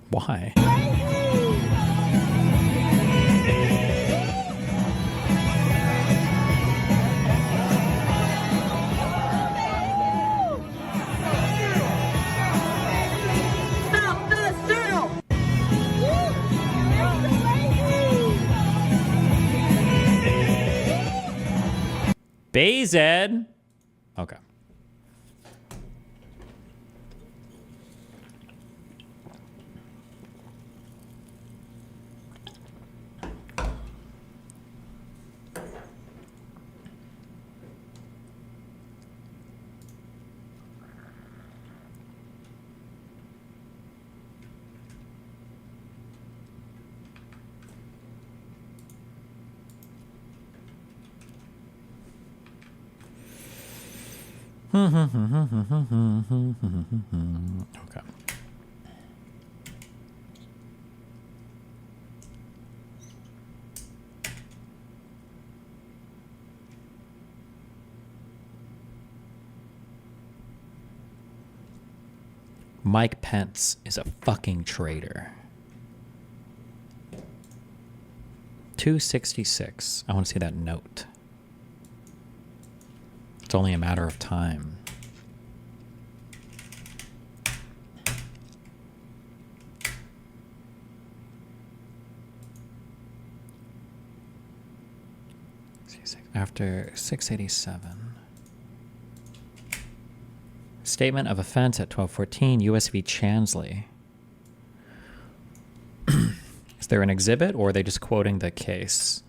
Why? Bayzid. Okay. Okay. Mike Pence is a fucking traitor. 266. I want to see that note. It's only a matter of time. After 687. Statement of offense at 1214, U.S. v. Chansley. Is there an exhibit, or are they just quoting the case?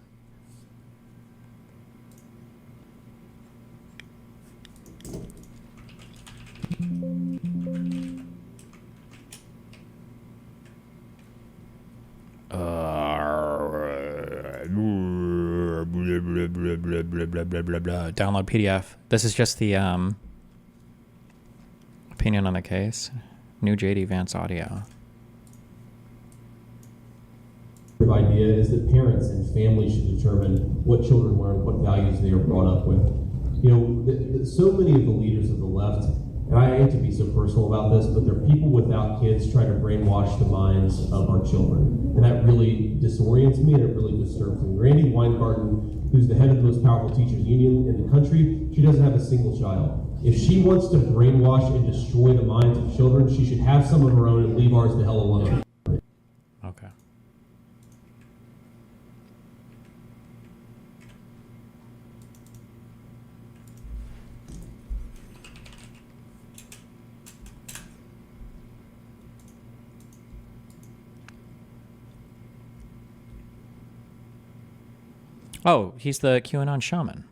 Download PDF. This is just the opinion on the case. New J.D. Vance audio. Idea is that parents and families should determine what children learn, what values they are brought up with. You know, so many of the leaders of the left, and I hate to be so personal about this, but they're people without kids trying to brainwash the minds of our children. And that really disorients me and it really disturbs me. Randy Weingarten, who's the head of the most powerful teachers union in the country, she doesn't have a single child. If she wants to brainwash and destroy the minds of children, she should have some of her own and leave ours the hell alone. Okay. Oh, he's the QAnon shaman.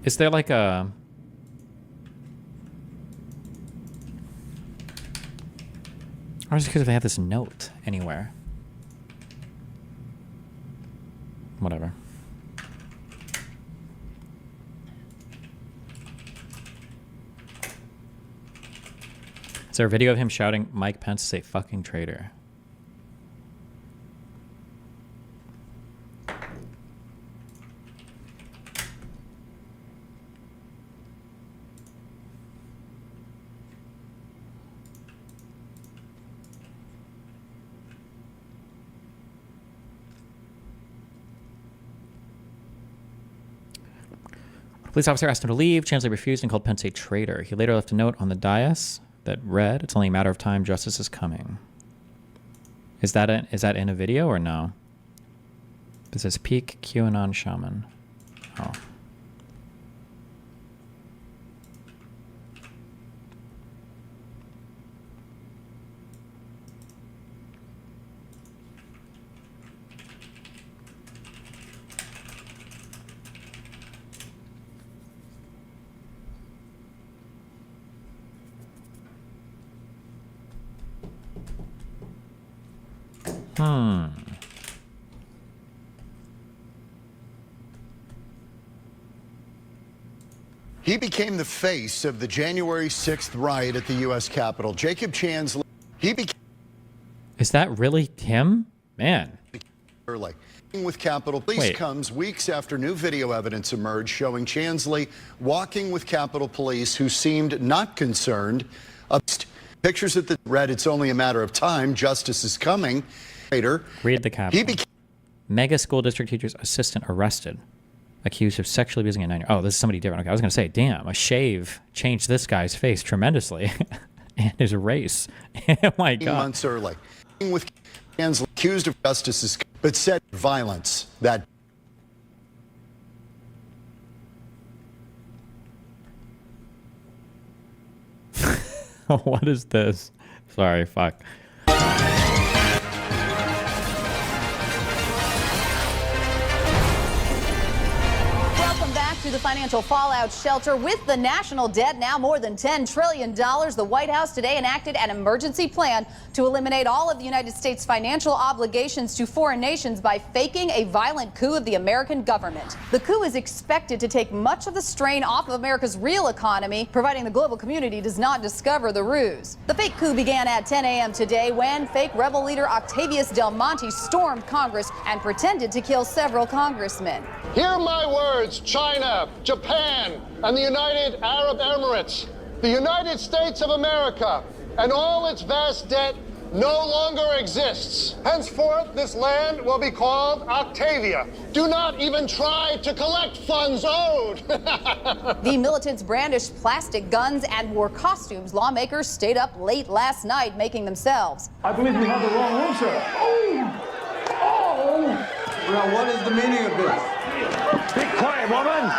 Is there like a... Or is it because they have this note anywhere? Whatever. Is there a video of him shouting, Mike Pence is a fucking traitor? Police officer asked him to leave. Chansley refused and called Pence a traitor. He later left a note on the dais that read, "It's only a matter of time. Justice is coming." Is that in a video or no? This is peak QAnon shaman. Oh. He became the face of the January 6th riot at the U.S. Capitol. Jacob Chansley, Is that really him? Man. Early. With Capitol Police comes weeks after new video evidence emerged showing Chansley walking with Capitol Police who seemed not concerned. Pictures at the read, "It's only a matter of time. Justice is coming." Later, read the caption. Mega school district teacher's assistant arrested, accused of sexually abusing a 9-year-old. Oh, this is somebody different. Okay, I was going to say, damn, a shave changed this guy's face tremendously and his race. Oh my God. Months early, with Chansley accused of justice, but said violence that. What is this? Sorry, fuck. To the financial fallout shelter. With the national debt now more than $10 trillion, the White House today enacted an emergency plan to eliminate all of the United States' financial obligations to foreign nations by faking a violent coup of the American government. The coup is expected to take much of the strain off of America's real economy, providing the global community does not discover the ruse. The fake coup began at 10 a.m. today when fake rebel leader Octavius Del Monte stormed Congress and pretended to kill several congressmen. Hear my words, China, Japan, and the United Arab Emirates. The United States of America and all its vast debt no longer exists. Henceforth, this land will be called Octavia. Do not even try to collect funds owed. The militants brandished plastic guns and wore costumes lawmakers stayed up late last night making themselves. I believe you have the wrong room, sir. Oh! Now, what is the meaning of this? Be quiet, woman!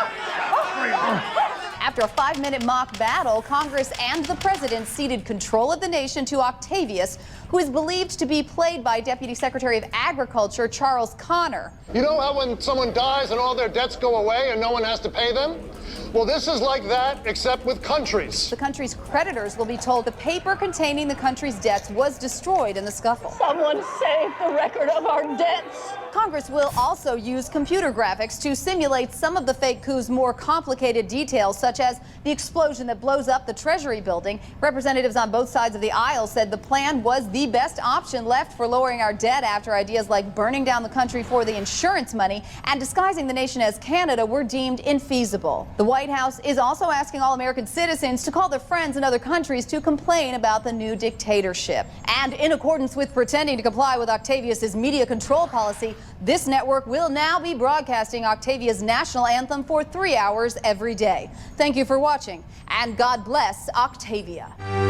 After a 5-minute mock battle, Congress and the president ceded control of the nation to Octavius, who is believed to be played by Deputy Secretary of Agriculture Charles Connor. You know how when someone dies and all their debts go away and no one has to pay them? Well, this is like that, except with countries. The country's creditors will be told the paper containing the country's debts was destroyed in the scuffle. Someone save the record of our debts. Congress will also use computer graphics to simulate some of the fake coup's more complicated details, such as the explosion that blows up the Treasury building. Representatives on both sides of the aisle said the plan was the best option left for lowering our debt after ideas like burning down the country for the insurance money and disguising the nation as Canada were deemed infeasible. The White House is also asking all American citizens to call their friends in other countries to complain about the new dictatorship. And in accordance with pretending to comply with Octavius's media control policy, this network will now be broadcasting Octavia's national anthem for 3 hours every day. Thank you for watching, and God bless Octavia.